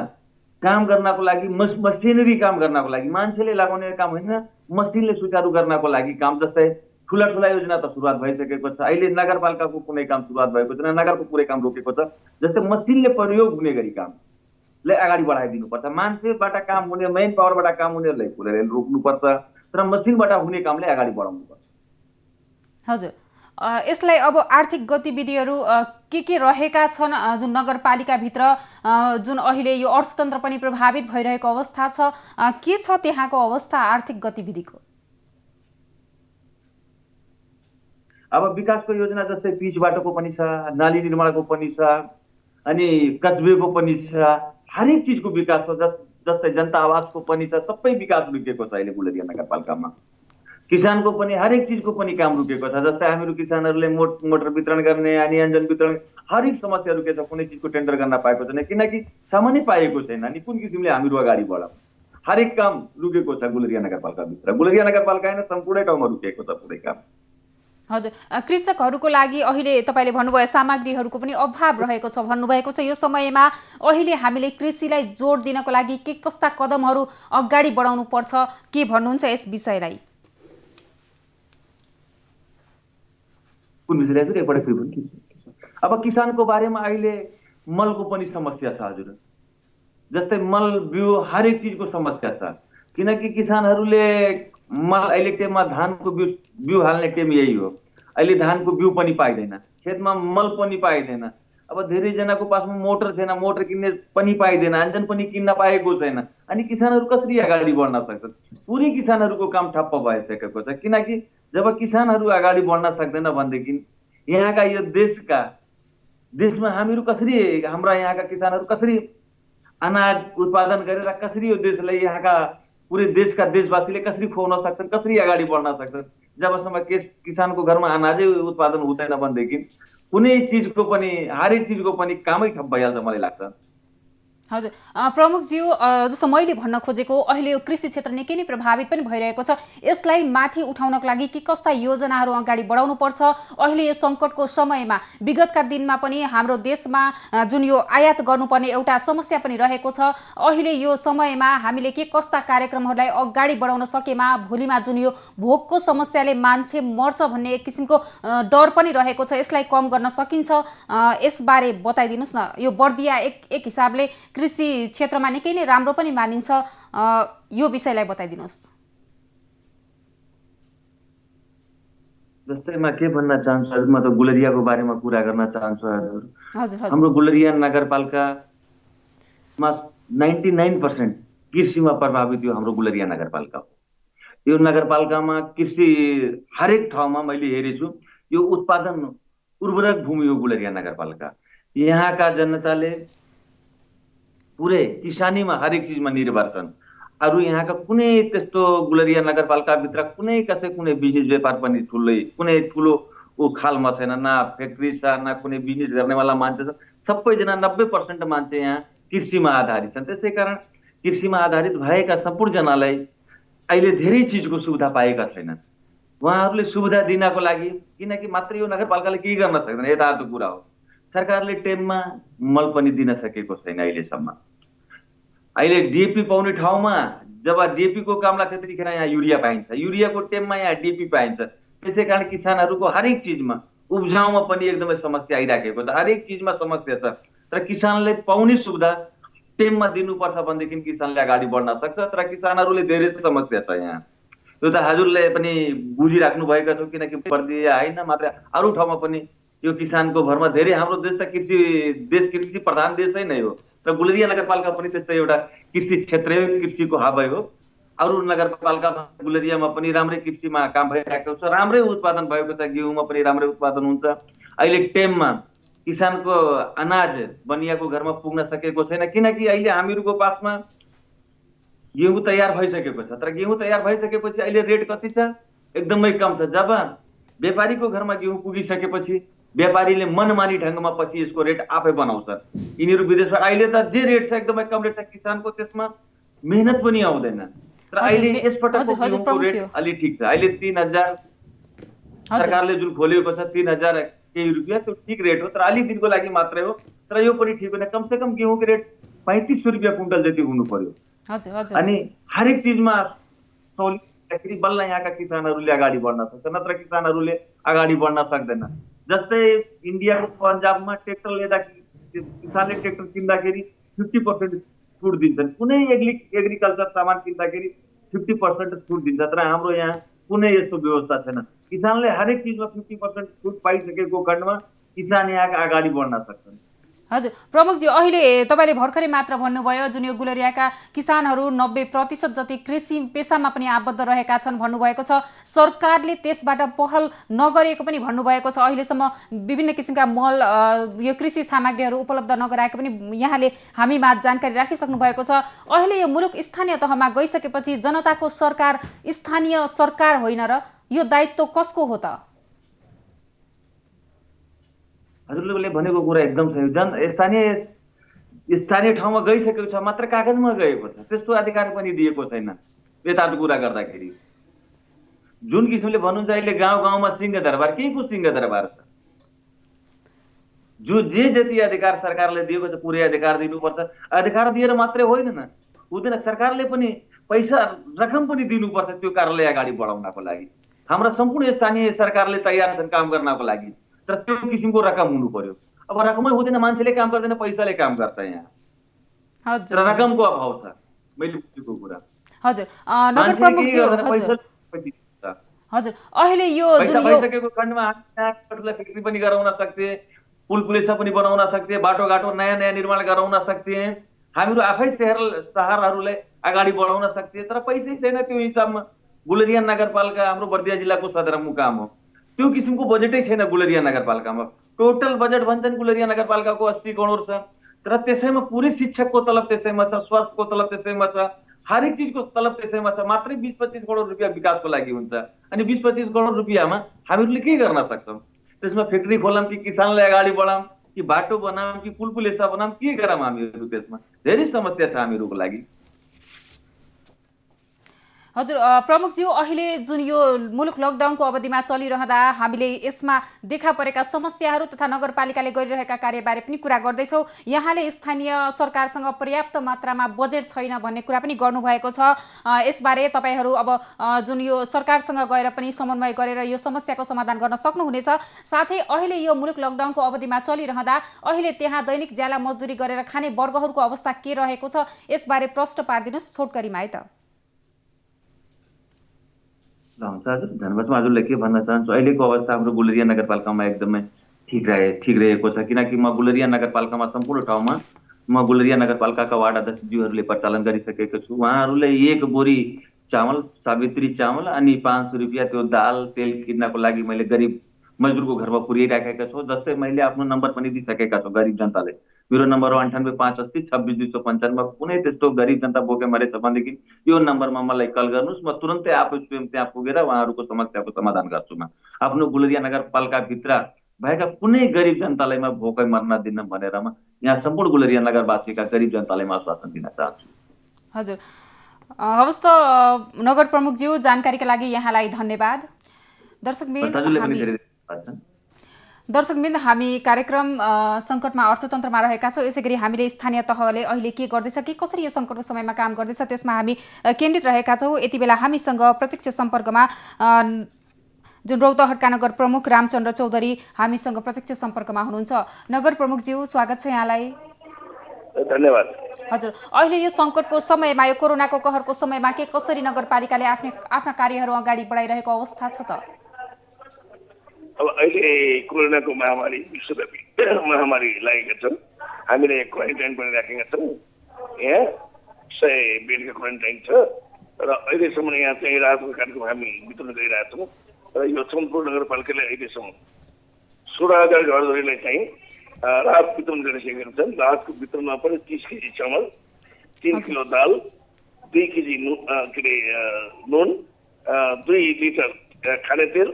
काम गर्नको लागि मसिनरी काम गर्नको लागि मान्छेले लगाउने काम होइन, मसिनले सुचारू गर्नको लागि काम। जस्तै ठुला ठुला योजना त सुरुवात भइसकेको छ, अहिले नगरपालिकाको कुनै काम सुरुवात भएको छैन, नगरको पुरै काम रोकेको छ। जस्तै मसिनले प्रयोग हुने गरी कामलाई अगाडि बढाइदिनुपर्छ। मान्छेबाट काम हुने, मेन पावरबाट काम हुनेहरूलाई पुरै रोक्नुपर्छ, तर मसिनबाट हुने कामलाई अगाडि बढाउनुपर्छ। हजुर, यसलाई अब आर्थिक गतिविधिहरू के रहेका छन् जुन नगरपालिकाभित्र, जुन अहिले यो अर्थतन्त्र पनि प्रभावित भइरहेको अवस्था छ, के छ त्यहाँको अवस्था आर्थिक गतिविधिको? अब विकासको योजना जस्तै पिच बाटोको पनि छ, नाली निर्माणको पनि छ, अनि कचवेको पनि छ, हरेक चिजको विकास छ। जस्तै जनता आवासको पनि छ, सबै विकास रुकेको छ अहिले गुलरिया नगरपालिकामा। किसानको पनि हरेक चिजको पनि काम रुकेको छ। जस्तै हामीहरू किसानहरूले मोटर वितरण गर्ने, अनि अन्जन वितरण, हरेक समस्या रुकेको छ। कुनै चिजको टेन्डर गर्न पाएको छैन, किनकि सामान्य पाएको छैन। अनि कुन किसिमले हामीहरू अगाडि बढाउँ, हरेक काम रुकेको छ गुलरिया नगरपालिकाभित्र। गुलरिया नगरपालिका होइन, सम्पूर्ण ठाउँमा रुकेको छ पुरै काम। हजुर, कृषकहरूको लागि अहिले तपाईँले भन्नुभयो सामग्रीहरूको पनि अभाव रहेको छ भन्नुभएको छ। यो समयमा अहिले हामीले कृषिलाई जोड दिनको लागि के कस्ता कदमहरू अगाडि बढाउनु पर्छ, के भन्नुहुन्छ यस विषयलाई? कुन विषयलाई चाहिँ एकपल्ट फेरि पनि? अब किसानको बारेमा अहिले मलको पनि समस्या छ हजुर। जस्तै मल बिउ हरेक चिजको समस्या छ, किनकि किसानहरूले मल अहिले टेममा धानको बिउ हाल्ने टेम यही हो। अहिले धानको बिउ पनि पाइँदैन, खेतमा मल पनि पाइँदैन। अब धेरैजनाको पासमा मोटर छैन, मोटर किन्ने पनि पाइँदैन, अन्जन पनि किन्न पाएको छैन। अनि किसानहरू कसरी अगाडि बढ्न सक्छन्? पुरै किसानहरूको काम ठप्प भइसकेको छ। किनकि जब किसानहरू अगाडि बढ्न सक्दैन भनेदेखि यहाँका यो देशमा हामीहरू कसरी, हाम्रा यहाँका किसानहरू कसरी अनाज उत्पादन गरेर कसरी यो देशलाई, यहाँका पुरै देशका देशवासीले कसरी खुवाउन सक्छन्, कसरी अगाडि बढ्न सक्छन्? जबसम्म किसानको घरमा अनाजै उत्पादन हुँदैन भनेदेखि कुनै चिजको पनि, हरेक चिजको पनि कामै ठप भइहाल्छ मलाई लाग्छ। हजुर, प्रमुखज्यू, जस्तो मैले भन्न खोजेको अहिले यो कृषि क्षेत्र निकै नै प्रभावित पनि भइरहेको छ। यसलाई माथि उठाउनको लागि के कस्ता योजनाहरू अगाडि बढाउनु पर्छ? अहिले यो सङ्कटको समयमा, विगतका दिनमा पनि हाम्रो देशमा जुन यो आयात गर्नुपर्ने एउटा समस्या पनि रहेको छ, अहिले यो समयमा हामीले के कस्ता कार्यक्रमहरूलाई अगाडि बढाउन सकेमा भोलिमा जुन यो भोकको समस्याले मान्छे मर्छ भन्ने एक किसिमको डर पनि रहेको छ, यसलाई कम गर्न सकिन्छ? यसबारे बताइदिनुहोस् न। यो बर्दिया एक हिसाबले कृषि क्षेत्रमा निकै नै राम्रो पनि मानिन्छ, यो विषयलाई बताइदिनुहोस्। जस्तै म के भन्न चाहन्छु हजुर, म त गुलरियाको बारेमा कुरा गर्न चाहन्छु हजुर। हजुर, हाम्रो गुलरिया नगरपालिकामा 99% कृषिमा प्रभावित यो हाम्रो गुलरिया नगरपालिका हो। यो नगरपालिकामा कृषि हरेक ठाउँमा मैले हेरेछु, यो उत्पादन उर्वरक भूमि हो गुलरिया नगरपालिका। यहाँका जनताले पुरै किसानीमा हरेक चिजमा निर्भर छन्। अरू यहाँका कुनै त्यस्तो गुलरिया नगरपालिकाभित्र कुनै बिजनेस व्यापार पनि कुनै ठुलो खालमा छैन, न फ्याक्ट्री छ, न कुनै बिजनेस गर्नेवाला मान्छे छ। सबैजना 90% मान्छे यहाँ कृषिमा आधारित छन्। त्यसै कारण कृषिमा आधारित भएका सम्पूर्णजनालाई अहिले धेरै चिजको सुविधा पाएका छैनन्। उहाँहरूले सुविधा दिनको लागि, किनकि मात्र यो नगरपालिकाले केही गर्न सक्दैन, यथार्थ कुरा हो। सरकारले टेममा मल पनि दिन सकेको छैन अहिलेसम्म। अहिले डिएपी पाउने ठाउँमा जब डिएपी को काम लाग्छ त्यतिखेर यहाँ युरिया पाइन्छ, युरियाको टेममा यहाँ डिएपी पाइन्छ। त्यसै कारण किसानहरूको हरेक चिजमा, उब्जाउमा पनि एकदमै समस्या आइराखेको छ, हरेक चिजमा समस्या छ। तर किसानले पाउने सुविधा टेममा दिनुपर्छ भनेदेखि किसानले अगाडि बढ्न सक्छ। तर किसानहरूले धेरै समस्या छ यहाँ, यो त हजुरले पनि बुझिराख्नु भएको छ। किनकि बर्दिया होइन मात्र अरू ठाउँमा पनि यो किसानको भरमा धेरै, हाम्रो देश त कृषि प्रधान देशै नै हो। र गुलरिया नगरपालिका पनि त्यस्तै एउटा कृषि क्षेत्र हो, कृषिको हाबै हो। अरू नगरपालिकामा गुलरियामा पनि राम्रै कृषिमा काम भइरहेको छ, राम्रै उत्पादन भएको छ, गेहुँमा पनि राम्रै उत्पादन हुन्छ। अहिले टेममा किसानको अनाज बनियाको घरमा पुग्न सकेको छैन, किनकि अहिले हामीहरूको पासमा गेहूँ तयार भइसकेको छ। तर गेहूँ तयार भइसकेपछि अहिले रेट कति छ? एकदमै कम छ। जब व्यापारीको घरमा गेहूँ पुगिसकेपछि व्यापारीले मनमानी ढङ्गमा पछि यसको रेट आफै बनाउँछ। यिनीहरू विदेशमा अहिले त जे रेट छ एकदमै कम रेट छ, किसानको त्यसमा मेहनत पनि आउँदैन। तर अहिले यसपटकको गेहूँको रेट अलि ठिक छ। अहिले 3000 सरकारले जुन खोलेको छ 3000 केही रुपियाँ, त्यो ठिक रेट हो। तर अलि दिनको लागि मात्रै हो, तर यो पनि ठिक होइन। कमसे कम गेहूँको रेट 3500 रुपियाँ कुइन्टल जति हुनु पर्यो। हजुर हजुर अनि हरेक चिजमा सहुलियत बल्ल यहाँका किसानहरूले अगाडि बढ्न सक्छ, नत्र किसानहरूले अगाडि बढ्न सक्दैन। जस्तै इन्डियाको पन्जाबमा ट्र्याक्टर ल्याउँदाखेरि किसानले ट्र्याक्टर किन्दाखेरि 50% छुट दिन्छन्, कुनै एग्रिकल्चर सामान किन्दाखेरि 50% छुट दिन्छ। तर हाम्रो यहाँ कुनै यस्तो व्यवस्था छैन। किसानले हरेक चिजमा 50% छुट पाइसकेको खण्डमा किसान यहाँ अगाडि बढ्न सक्छन्। हजुर प्रमुखजी, अहिले तपाईँले भर्खरै मात्र भन्नुभयो जुन यो गुलरियाका किसानहरू 90% जति कृषि पेसामा पनि आबद्ध रहेका छन् भन्नुभएको छ। सरकारले त्यसबाट पहल नगरेको पनि भन्नुभएको छ। अहिलेसम्म विभिन्न किसिमका मल यो कृषि सामग्रीहरू उपलब्ध नगराएको पनि यहाँले हामीमा जानकारी राखिसक्नु भएको छ। अहिले यो मुलुक स्थानीय तहमा गइसकेपछि जनताको सरकार स्थानीय सरकार होइन र यो दायित्व कसको हो त? हजुरले भनेको कुरा एकदम सही। स्थानीय ठाउँमा गइसकेको छ, मात्र कागजमा गएको छ, त्यस्तो अधिकार पनि दिएको छैन। यताको कुरा गर्दाखेरि जुन किसिमले भन्नुहुन्छ अहिले गाउँ गाउँमा सिंहदरबार, के को सिंहदरबार छ? जो जे जति अधिकार सरकारले दिएको छ पुरै अधिकार दिनुपर्छ। अधिकार दिएर मात्रै हुँदैन, सरकारले पनि पैसा रकम पनि दिनुपर्छ त्यो कार्यालय अगाडि बढाउनको लागि। हाम्रा सम्पूर्ण स्थानीय सरकारले तयार छन् काम गर्नको लागि, तर त्यो किसिमको रकम हुनु पर्यो। अब रकमै हुँदैन, मान्छेले काम गर्दैन, पैसाले काम गर्छ यहाँ। हजुर रकमको अभाव छ, मैले बुझेको कुरा। हजुर नगर प्रमुखज्यू, हजुर अहिले यो जुन यो भइसकेको खण्डमा हामी फ्याक्ट्री पनि गराउन सक्थे, पुल पुलेसा पनि बनाउन सक्थे, बाटोघाटो नयाँ नयाँ निर्माण गराउन सक्थे, हामीहरू आफै शहरहरूलाई अगाडि बढाउन सक्थे। तर पैसै छैन त्यो हिसाबमा। गुलरिया नगरपालिका हाम्रो बर्दिया जिल्लाको सदरमुकाम हो, त्यो किसिमको बजेटै छैन गुलरिया नगरपालिकामा। टोटल बजेट भन्छन् गुलरिया नगरपालिकाको 80 करोड छ, तर त्यसैमा पुरै शिक्षकको तलब त्यसैमा छ, स्वास्थ्यको तलब त्यसैमा छ, हरेक चिजको तलब त्यसैमा छ। मात्रै 20-25 करोड रुपियाँ विकासको लागि हुन्छ। अनि 20-25 करोड रुपियाँमा हामीहरूले के गर्न सक्छौँ? त्यसमा फ्याक्ट्री खोलौँ कि किसानलाई अगाडि बढाउँ कि बाटो बनाऊँ कि पुल पुलेसा बनाऊँ, के गरौँ हामीहरू? त्यसमा धेरै समस्या छ हामीहरूको लागि। हजुर प्रमुखज्यू, अहिले जुन यो मुलुक लकडाउनको अवधिमा चलिरहँदा हामीले यसमा देखा परेका समस्याहरू तथा नगरपालिकाले गरिरहेका कार्यबारे पनि कुरा गर्दैछौँ। यहाँले स्थानीय सरकारसँग पर्याप्त मात्रामा बजेट छैन भन्ने कुरा पनि गर्नुभएको छ। यसबारे तपाईँहरू अब जुन यो सरकारसँग गएर पनि समन्वय गरेर यो समस्याको समाधान गर्न सक्नुहुनेछ। साथै अहिले यो मुलुक लकडाउनको अवधिमा चलिरहँदा अहिले त्यहाँ दैनिक ज्याला मजदुरी गरेर खाने वर्गहरूको अवस्था के रहेको छ, यसबारे प्रश्न पारिदिनुहोस् छोटकरीमा है त। हुन्छ हजुर, धन्यवाद। म हजुरलाई के भन्न चाहन्छु, अहिलेको अवस्था हाम्रो गुलरिया नगरपालिकामा एकदमै ठिक रहेको छ। किनकि म गुलरिया नगरपालिकामा सम्पूर्ण ठाउँमा म गुलरिया नगरपालिकाका वार्ड अध्यक्षज्यूहरूले परिचालन गरिसकेको छु। उहाँहरूले 1 बोरी चामल, सावित्री चामल अनि 500 रुपियाँ त्यो दाल तेल किन्नको लागि मैले गरिब मजदुरको घरमा पुर्याइराखेका छु। जस्तै मैले आफ्नो नम्बर पनि दिइसकेका छु गरिब जनताले। मेरो नम्बर हो 9858 26255। कुनै त्यस्तो गरिब जनता बोके मरेछ भनेदेखि यो नम्बरमा मलाई कल गर्नुहोस्, म तुरन्तै आफू स्वयं त्यहाँ पुगेर उहाँहरूको समस्याको समाधान गर्छु। म आफ्नो गुलरिया नगरपालिकाभित्र भएका कुनै गरिब जनतालाई म भोकै मर्न दिन भनेर म यहाँ सम्पूर्ण गुलरिया नगरवासीका गरिब जनतालाई म आश्वासन दिन चाहन्छु। हजुर हवस् त नगर प्रमुखज्यू, जानकारीका लागि यहाँलाई धन्यवाद। दर्शकवृन्द, हामी कार्यक्रम सङ्कटमा अर्थतन्त्रमा रहेका छौँ। यसै गरी हामीले स्थानीय तहले अहिले के गर्दैछ, के कसरी यो सङ्कटको समयमा काम गर्दैछ त्यसमा हामी केन्द्रित रहेका छौँ। यति बेला हामीसँग प्रत्यक्ष सम्पर्कमा जुन रौतहटका नगर प्रमुख रामचन्द्र चौधरी हामीसँग प्रत्यक्ष सम्पर्कमा हुनुहुन्छ। नगर प्रमुखज्यू, स्वागत छ यहाँलाई। धन्यवाद। हजुर, अहिले यो सङ्कटको समयमा, यो कोरोनाको कहरको समयमा के कसरी नगरपालिकाले आफ्ना कार्यहरू अगाडि बढाइरहेको अवस्था छ त? अब अहिले कोरोनाको महामारी विश्वव्यापी महामारी लागेका छन्। हामीले क्वारेन्टाइन पनि राखेका छौँ। यहाँ 100 बेडको क्वारेन्टाइन छ र अहिलेसम्म यहाँ चाहिँ राहतको कार्यक्रम हामी वितरण गरिरहेका छौँ। र यो सम्पूर्ण नगरपालिकाले अहिलेसम्म 16,000 घरधुरीलाई चाहिँ राहत वितरण गरिसकेका छन्। राहतको वितरणमा पनि 30 केजी चामल, 3 किलो दाल, 2 केजी नुन, 2 लिटर खाने तेल,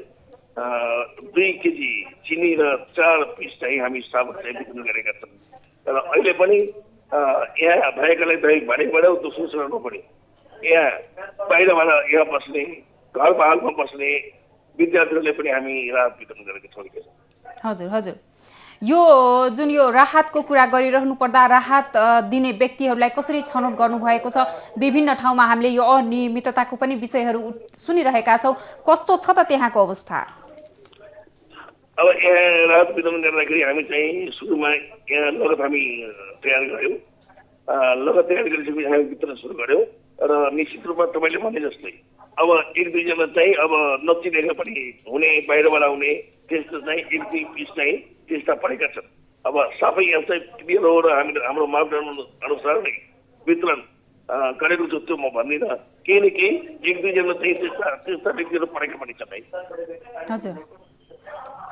2 केजी चिनी र 4 पिस चाहिँ हामी साबुन चाहिँ वितरण गरेका छौँ। र अहिले पनि यहाँ भएकालाई दैनिक भाडै बढाउ दोस्रो चरणमा पनि यहाँ बाहिरबाट यहाँ बस्ने, घर बहालमा बस्ने विद्यार्थीहरूले पनि हामी राहत वितरण गरेका छौँ। हजुर हजुर, यो जुन यो राहतको कुरा गरिरहनु पर्दा राहत दिने व्यक्तिहरूलाई कसरी छनौट गर्नुभएको छ, विभिन्न ठाउँमा हामीले यो अनियमितताको पनि विषयहरू सुनिरहेका छौँ। कस्तो छ त त्यहाँको अवस्था? अब यहाँ राहत वितरण गर्दाखेरि हामी चाहिँ सुरुमा यहाँ लगत हामी तयार गऱ्यौँ। लगत तयार गरिसकेपछि हामी वितरण सुरु गऱ्यौँ र निश्चित रूपमा तपाईँले भने जस्तै अब एक दुईजना चाहिँ अब नचिनेका पनि हुने, बाहिरबाट आउने त्यस्तो चाहिँ एक दुई पिस चाहिँ त्यस्ता परेका छन्। अब सबै यहाँ चाहिँ क्लियर हो र हामीले हाम्रो मापदण्ड अनुसार नै वितरण गरेको छु, त्यो म भन्दिनँ। केही न केही एक दुईजना चाहिँ त्यस्ता व्यक्तिहरू परेका पनि छन् है। हजुर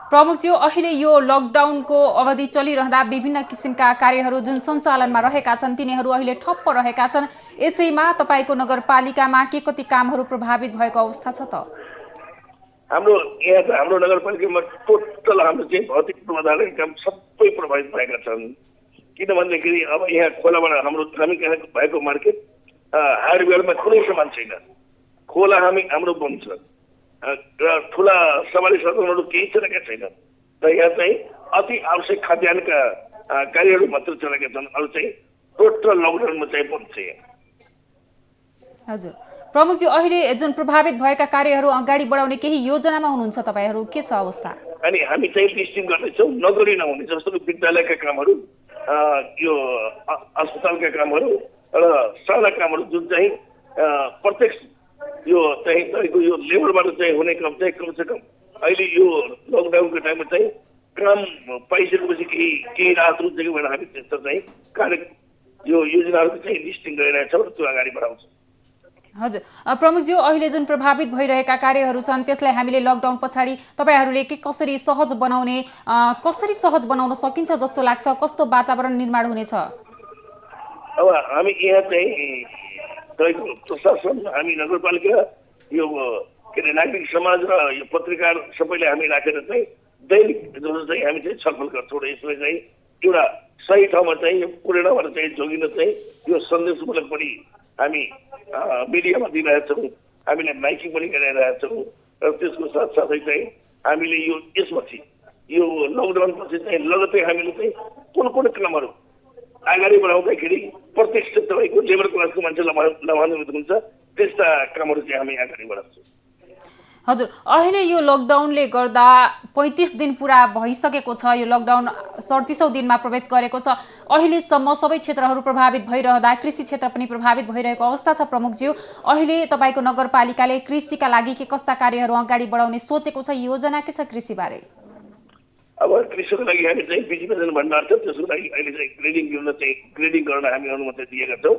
प्रमुखज्यू, अहिले यो लकडाउनको अवधि चलिरहँदा विभिन्न किसिमका कार्यहरू जुन सञ्चालनमा रहेका छन् तिनीहरू अहिले ठप्प रहेका छन्। यसैमा तपाईँको नगरपालिकामा के कति कामहरू प्रभावित भएको अवस्था छ त? हाम्रो नगरपालिकामा टोटल हाम्रो चाहिँ भौतिक पूर्वाधारका काम सबै प्रभावित भएका छन्। किनभनेदेखि अब यहाँ खोलाबाट हामी कहाँ भएको मार्केट हार्डवेयरमा कुनै सामान छैन। खोला हाम्रो बन्द छ र ठुला सवारी साधनहरू केही चलेका छैनन् र यहाँ चाहिँ अति आवश्यक खाद्यान्नका कार्यहरू मात्र चलेका छन्। अरू चाहिँ टोटल लकडाउनमा चाहिँ बन्द छ यहाँ। हजुर प्रमुखज्यू, अहिले जुन प्रभावित भएका कार्यहरू अगाडि बढाउने केही योजनामा हुनुहुन्छ तपाईँहरू? के छ अवस्था? अनि हामी चाहिँ लिस्टिङ गर्दैछौँ नगरी नहुने जस्तो विद्यालयका कामहरू, यो अस्पतालका कामहरू र साना कामहरू जुन चाहिँ प्रत्यक्ष यो चाहिँ तपाईँको यो लेबरबाट चाहिँ हुने काम चाहिँ कमसेकम अहिले यो लकडाउनको टाइममा चाहिँ काम पाइसकेपछि केही राहत हुन्छ कि भनेर हामी त्यस्तो चाहिँ कार्य यो योजनाहरू चाहिँ लिस्टिङ गरिरहेछौँ र त्यो अगाडि बढाउँछौँ। हजुर प्रमुखज्यू, अहिले जुन प्रभावित भइरहेका कार्यहरू छन् त्यसलाई हामीले लकडाउन पछाडि तपाईँहरूले कसरी सहज बनाउन सकिन्छ जस्तो लाग्छ? कस्तो वातावरण निर्माण हुनेछ? अब हामी यहाँ चाहिँ तपाईँको प्रशासन, हामी नगरपालिका, यो के अरे नागरिक समाज र यो पत्रकार सबैले हामी राखेर चाहिँ दैनिक चाहिँ हामी चाहिँ छलफल गर्छौँ र यसलाई चाहिँ एउटा सही ठाउँमा चाहिँ यो प्रेरणाबाट चाहिँ जोगिन चाहिँ यो सन्देशमूलक पनि हामी मिडियामा दिइरहेछौँ, हामीले माइकिङ पनि गरिरहेछौँ र त्यसको साथसाथै चाहिँ हामीले यो यसपछि यो लकडाउनपछि चाहिँ लगतै हामीले चाहिँ कुन कामहरू अगाडि बढाउँदाखेरि प्रत्यक्ष तपाईँको लेबर क्लासको मान्छे लाभान्वित हुन्छ त्यस्ता कामहरू चाहिँ हामी अगाडि बढाउँछौँ। हजुर अहिले यो लकडाउनले गर्दा 35 दिन पुरा भइसकेको छ, यो लकडाउन 37औं दिनमा प्रवेश गरेको छ। अहिलेसम्म सबै क्षेत्रहरू प्रभावित भइरहँदा कृषि क्षेत्र पनि प्रभावित भइरहेको अवस्था छ। प्रमुखज्यू, अहिले तपाईँको नगरपालिकाले कृषिका लागि के कस्ता कार्यहरू अगाडि बढाउने सोचेको छ? योजना के छ कृषिबारे? अब कृषिको लागि हामी चाहिँ बिजी बजार भण्डार छ, त्यसको लागि अहिले चाहिँ ग्रेडिङ गर्न हामी अनुमति दिएका छौँ।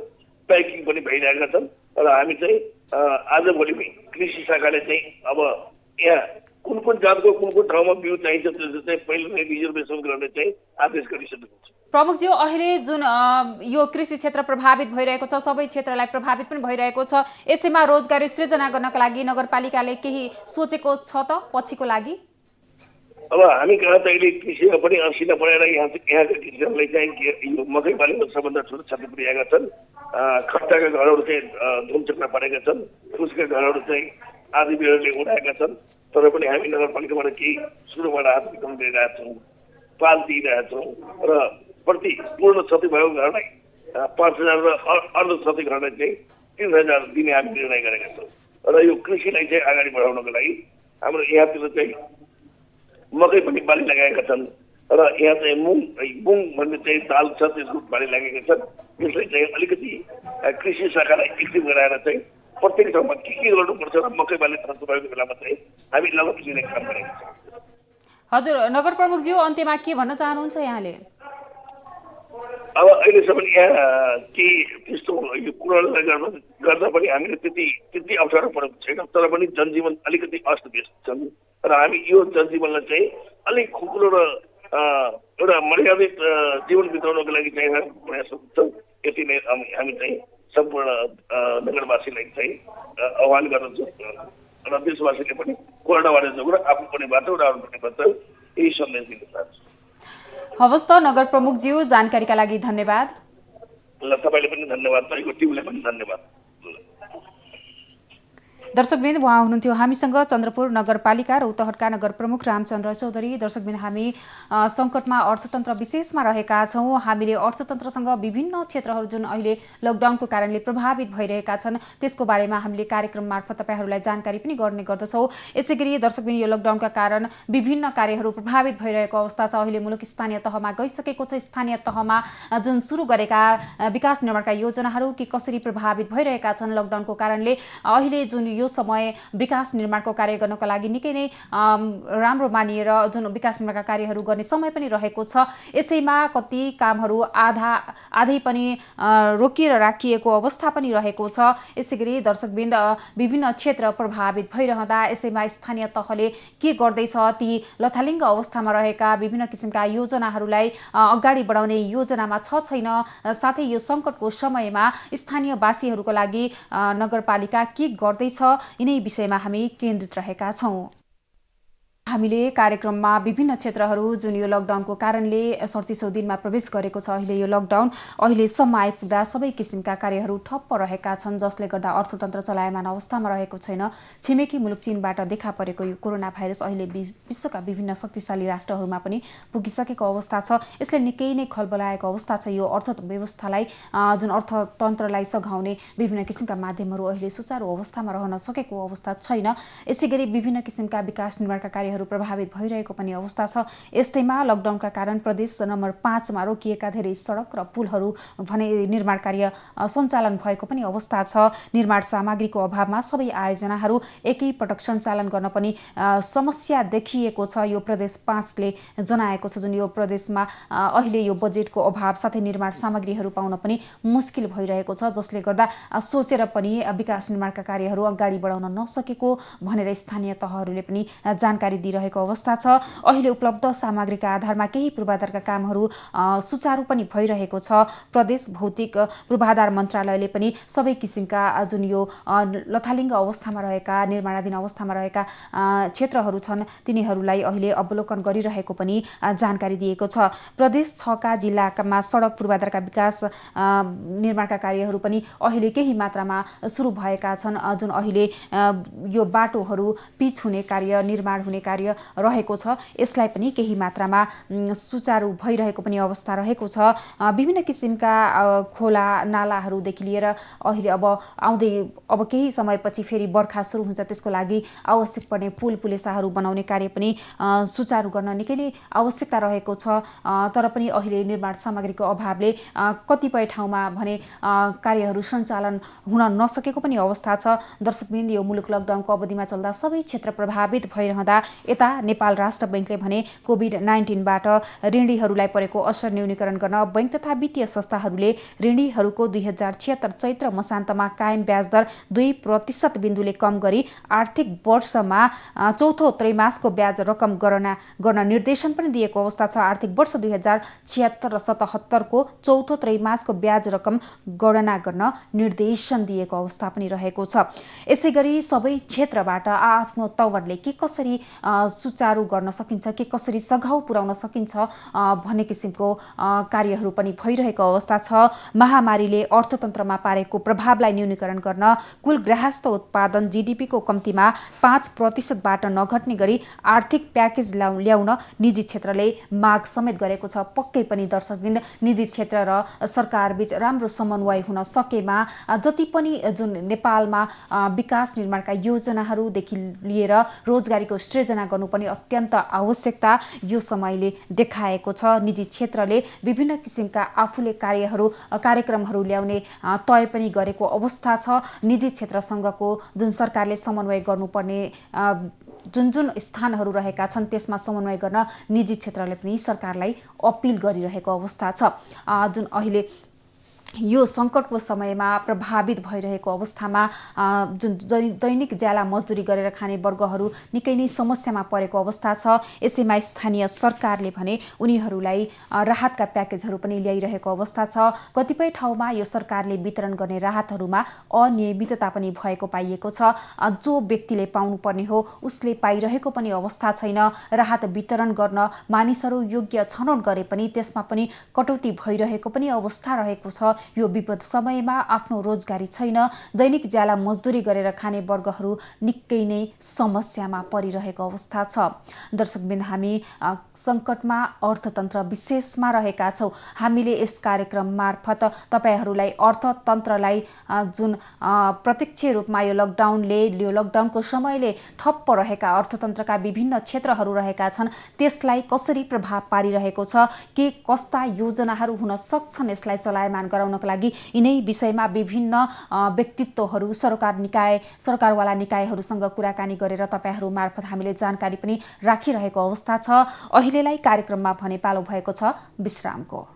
प्याकिङ पनि भइरहेका छन् र हामी चाहिँ आजभोलिमै कृषि शाखाले चाहिँ अब यहाँ कुन जातको कुन ठाउँमा बिउ चाहिन्छ त्यो चाहिँ पहिले नै रिजर्भेसन गर्ने चाहिँ आदेश गरिसकेको छ। प्रमुखज्यू, अहिले जुन यो कृषि क्षेत्र प्रभावित भइरहेको छ, सबै क्षेत्रलाई प्रभावित पनि भइरहेको छ, यसैमा रोजगारी सृजना गर्नका लागि नगरपालिकाले केही सोचेको छ त पछिको लागि? अब हामी कहाँ त अहिले कृषिमा पनि असिना परेर यहाँका किसानलाई चाहिँ यो मकै बालीमा सबभन्दा ठुलो क्षति पुर्याएका छन्। खट्टाका घरहरू चाहिँ धुमचक्र परेका छन्, फुसका घरहरू चाहिँ आदि बिरुवाले उडाएका छन्। तर पनि हामी नगरपालिकाबाट केही सुरुबाट हात वितरण गरिरहेछौँ, पाल दिइरहेछौँ र प्रति पूर्ण क्षति भएको घरलाई 5,000 र अर्ध क्षति घरलाई चाहिँ 3,000 दिने हामी निर्णय गरेका छौँ। र यो कृषिलाई चाहिँ अगाडि बढाउनको लागि हाम्रो यहाँतिर चाहिँ मकै पनि बाली लगाएका छन् र यहाँ चाहिँ मुङ भन्ने चाहिँ दाल छ त्यसको बाली लगाएका छन्। त्यसलाई चाहिँ अलिकति कृषि शाखालाई एक्टिभ गराएर चाहिँ प्रत्येक ठाउँमा के गर्नुपर्छ र मकै बाली ध्वस्त भएको बेलामा चाहिँ हामी लगत लिने काम गरेका छौँ। हजुर नगर प्रमुखज्यू, अन्त्यमा के भन्न चाहनुहुन्छ यहाँले? अब अहिलेसम्म यहाँ के त्यस्तो यो कुरालाई गर्दा पनि हामीले त्यति अप्ठ्यारो परेको छैन, तर पनि जनजीवन अलिकति अस्तव्यस्त छन् र हामी यो जनजीवनलाई चाहिँ अलिक खुकुलो र एउटा मर्यादित जीवन बिताउनको लागि चाहिँ प्रयास गर्छौँ। यति नै हामी चाहिँ सम्पूर्ण नगरवासीलाई चाहिँ आह्वान गर्दछौँ र देशवासीले पनि कोरोनाबाट जोगेर आफू पनि बाटो र अरू पनि बाटो यही सन्देश दिन चाहन्छु। हवस् त नगर प्रमुखज्यू, जानकारीका लागि धन्यवाद। ल तपाईँले पनि धन्यवाद, तपाईँको टिमलाई पनि धन्यवाद। दर्शकवृन्द, उहाँ हुनुहुन्थ्यो हामीसँग चन्द्रपुर नगरपालिका रौतहटका नगर प्रमुख रामचन्द्र चौधरी। दर्शकवृन्द, हामी सङ्कटमा अर्थतन्त्र विशेषमा रहेका छौँ। हामीले अर्थतन्त्रसँग विभिन्न क्षेत्रहरू जुन अहिले लकडाउनको कारणले प्रभावित भइरहेका छन् त्यसको बारेमा हामीले कार्यक्रम मार्फत तपाईँहरूलाई जानकारी पनि गर्ने गर्दछौँ। यसै गरी दर्शकवृन्द, यो लकडाउनका कारण विभिन्न कार्यहरू प्रभावित भइरहेको अवस्था छ। अहिले मुलुक स्थानीय तहमा गइसकेको छ। स्थानीय तहमा जुन सुरु गरेका विकास निर्माणका योजनाहरू के कसरी प्रभावित भइरहेका छन् लकडाउनको कारणले। अहिले जुन यो समय विकास निर्माणको कार्य गर्नको लागि निकै नै राम्रो मानिएर जुन विकास निर्माणका कार्यहरू गर्ने समय पनि रहेको छ, यसैमा कति कामहरू आधै पनि रोकिएर राखिएको अवस्था पनि रहेको छ। यसै गरी दर्शकवृन्द, विभिन्न क्षेत्र प्रभावित भइरहँदा यसैमा स्थानीय तहले के गर्दैछ, ती लथालिङ्ग अवस्थामा रहेका विभिन्न किसिमका योजनाहरूलाई अगाडि बढाउने योजनामा छ छैन, साथै यो सङ्कटको समयमा स्थानीयवासीहरूको लागि नगरपालिका के गर्दैछ, यिनै विषयमा हामी केन्द्रित रहेका छौँ। हामीले कार्यक्रममा विभिन्न क्षेत्रहरू जुन यो लकडाउनको कारणले 37औं दिनमा प्रवेश गरेको छ, अहिले यो लकडाउन अहिलेसम्म आइपुग्दा सबै किसिमका कार्यहरू ठप्प रहेका छन्, जसले गर्दा अर्थतन्त्र चलायमान अवस्थामा रहेको छैन। छिमेकी मुलुक चीनबाट देखा परेको यो कोरोना भाइरस अहिले विश्वका विभिन्न शक्तिशाली राष्ट्रहरूमा पनि पुगिसकेको अवस्था छ। यसले निकै नै खलबलाएको अवस्था छ। यो अर्थव्यवस्थालाई जुन अर्थतन्त्रलाई सघाउने विभिन्न किसिमका माध्यमहरू अहिले सुचारू अवस्थामा रहन सकेको अवस्था छैन। यसै गरी विभिन्न किसिमका विकास निर्माणका कार्य प्रभावित भइरहेको पनि अवस्था छ। यस्तैमा लकडाउनका कारण प्रदेश नम्बर 5 मा रोकिएका धेरै सडक र पुलहरू भने निर्माण कार्य सञ्चालन भएको पनि अवस्था छ। निर्माण सामग्रीको अभावमा सबै आयोजनाहरू एकै पटक सञ्चालन गर्न पनि समस्या देखिएको छ, यो प्रदेश 5 ले जनाएको छ। जुन यो प्रदेशमा अहिले यो बजेटको अभाव साथै निर्माण सामग्रीहरू पाउन पनि मुस्किल भइरहेको छ, जसले गर्दा सोचेर पनि विकास निर्माणका कार्यहरू अगाडि बढाउन नसकेको भनेर स्थानीय तहहरूले पनि जानकारी दिइरहेको अवस्था छ। अहिले उपलब्ध सामग्रीका आधारमा केही पूर्वाधारका कामहरू सुचारू पनि भइरहेको छ। प्रदेश भौतिक पूर्वाधार मन्त्रालयले पनि सबै किसिमका जुन यो लथालिङ्ग अवस्थामा रहेका निर्माणाधीन अवस्थामा रहेका क्षेत्रहरू छन् तिनीहरूलाई अहिले अवलोकन गरिरहेको पनि जानकारी दिएको छ। प्रदेश 6 का जिल्लामा सडक पूर्वाधारका विकास निर्माणका कार्यहरू पनि अहिले केही मात्रामा सुरु भएका छन्। जुन अहिले यो बाटोहरू पिच हुने कार्य, निर्माण हुने कार्य रहेको छ, यसलाई पनि केही मात्रामा सुचारू भइरहेको पनि अवस्था रहेको छ। विभिन्न किसिमका खोला नालाहरूदेखि लिएर अहिले अब केही समयपछि फेरि बर्खा सुरु हुन्छ, त्यसको लागि आवश्यक पर्ने पुल पुलेसाहरू बनाउने कार्य पनि सुचारू गर्न निकै नै आवश्यकता रहेको छ। तर पनि अहिले निर्माण सामग्रीको अभावले कतिपय ठाउँमा भने कार्यहरू सञ्चालन हुन नसकेको पनि अवस्था छ। दर्शकवृन्द, यो मुलुक लकडाउनको अवधिमा चल्दा सबै क्षेत्र प्रभावित भइरहँदा यता नेपाल राष्ट्र बैंकले भने कोभिड-19 बाट ऋणीहरूलाई परेको असर न्यूनीकरण गर्न बैंक तथा वित्तीय संस्थाहरूले ऋणीहरूको 2076 चैत्र मसान्तमा कायम ब्याज दर 2% बिन्दुले कम गरी आर्थिक वर्षमा चौथो त्रैमासको ब्याज रकम गर्न निर्देशन पनि दिएको अवस्था छ। आर्थिक वर्ष 2076-77 को चौथो त्रैमासको ब्याज रकम गणना गर्न निर्देशन दिएको अवस्था पनि रहेको छ। यसै गरी सबै क्षेत्रबाट आफ्नो तवरले के कसरी सुचारू गर्न सकिन्छ, के कसरी सघाउ पुर्याउन सकिन्छ भन्ने किसिमको कार्यहरू पनि भइरहेको अवस्था छ। महामारीले अर्थतन्त्रमा पारेको प्रभावलाई न्यूनीकरण गर्न कुल गृहस्थ उत्पादन GDP को कम्तीमा 5% बाट नघट्ने गरी आर्थिक प्याकेज ल्याउन निजी क्षेत्रले माग समेत गरेको छ। पक्कै पनि दर्शकवृन्द, निजी क्षेत्र र सरकार बीच राम्रो समन्वय हुन सकेमा जति पनि जुन नेपालमा विकास निर्माणका योजनाहरूदेखि लिएर रोजगारीको सृजना गर्नुपर्ने अत्यन्त आवश्यकता यो समयले देखाएको छ। निजी क्षेत्रले विभिन्न किसिमका आफूले कार्यक्रमहरू ल्याउने तय पनि गरेको अवस्था छ। निजी क्षेत्रसँगको जुन सरकारले समन्वय गर्नुपर्ने जुन स्थानहरू रहेका छन् त्यसमा समन्वय गर्न निजी क्षेत्रले पनि सरकारलाई अपिल गरिरहेको अवस्था छ। जुन अहिले यो सङ्कटको समयमा प्रभावित भइरहेको अवस्थामा जुन दैनिक ज्याला मजदुरी गरेर खाने वर्गहरू निकै नै समस्यामा परेको अवस्था छ। यसैमा स्थानीय सरकारले भने उनीहरूलाई राहतका प्याकेजहरू पनि ल्याइरहेको अवस्था छ। कतिपय ठाउँमा यो सरकारले वितरण गर्ने राहतहरूमा अनियमितता पनि भएको पाइएको छ। जो व्यक्तिले पाउनुपर्ने हो उसले पाइरहेको पनि अवस्था छैन। राहत वितरण गर्न मानिसहरू योग्य छनौट गरे पनि त्यसमा पनि कटौती भइरहेको पनि अवस्था रहेको छ। यो विपद समयमा आफ्नो रोजगारी छैन, दैनिक ज्याला मजदुरी गरेर खाने वर्गहरू निकै नै समस्यामा परिरहेको अवस्था छ। दर्शकवृन्द, हामी सङ्कटमा अर्थतन्त्र विशेषमा रहेका छौँ। हामीले यस कार्यक्रम मार्फत तपाईहरूलाई अर्थतन्त्रलाई जुन प्रत्यक्ष रूपमा यो लकडाउनको समयले ठप्प रहेका अर्थतन्त्रका विभिन्न क्षेत्रहरू रहेका छन् त्यसलाई कसरी प्रभाव पारिरहेको छ, के कस्ता योजनाहरू हुन सक्छन् यसलाई चलायमान गराउनका लागि, यिनै विषयमा विभिन्न व्यक्तित्वहरू, सरकारवाला निकायहरूसँग कुराकानी गरेर तपाईहरू मार्फत हामीले जानकारी पनि राखिरहेको अवस्था छ। अहिलेलाई कार्यक्रममा भने पालो भएको छ विश्रामको।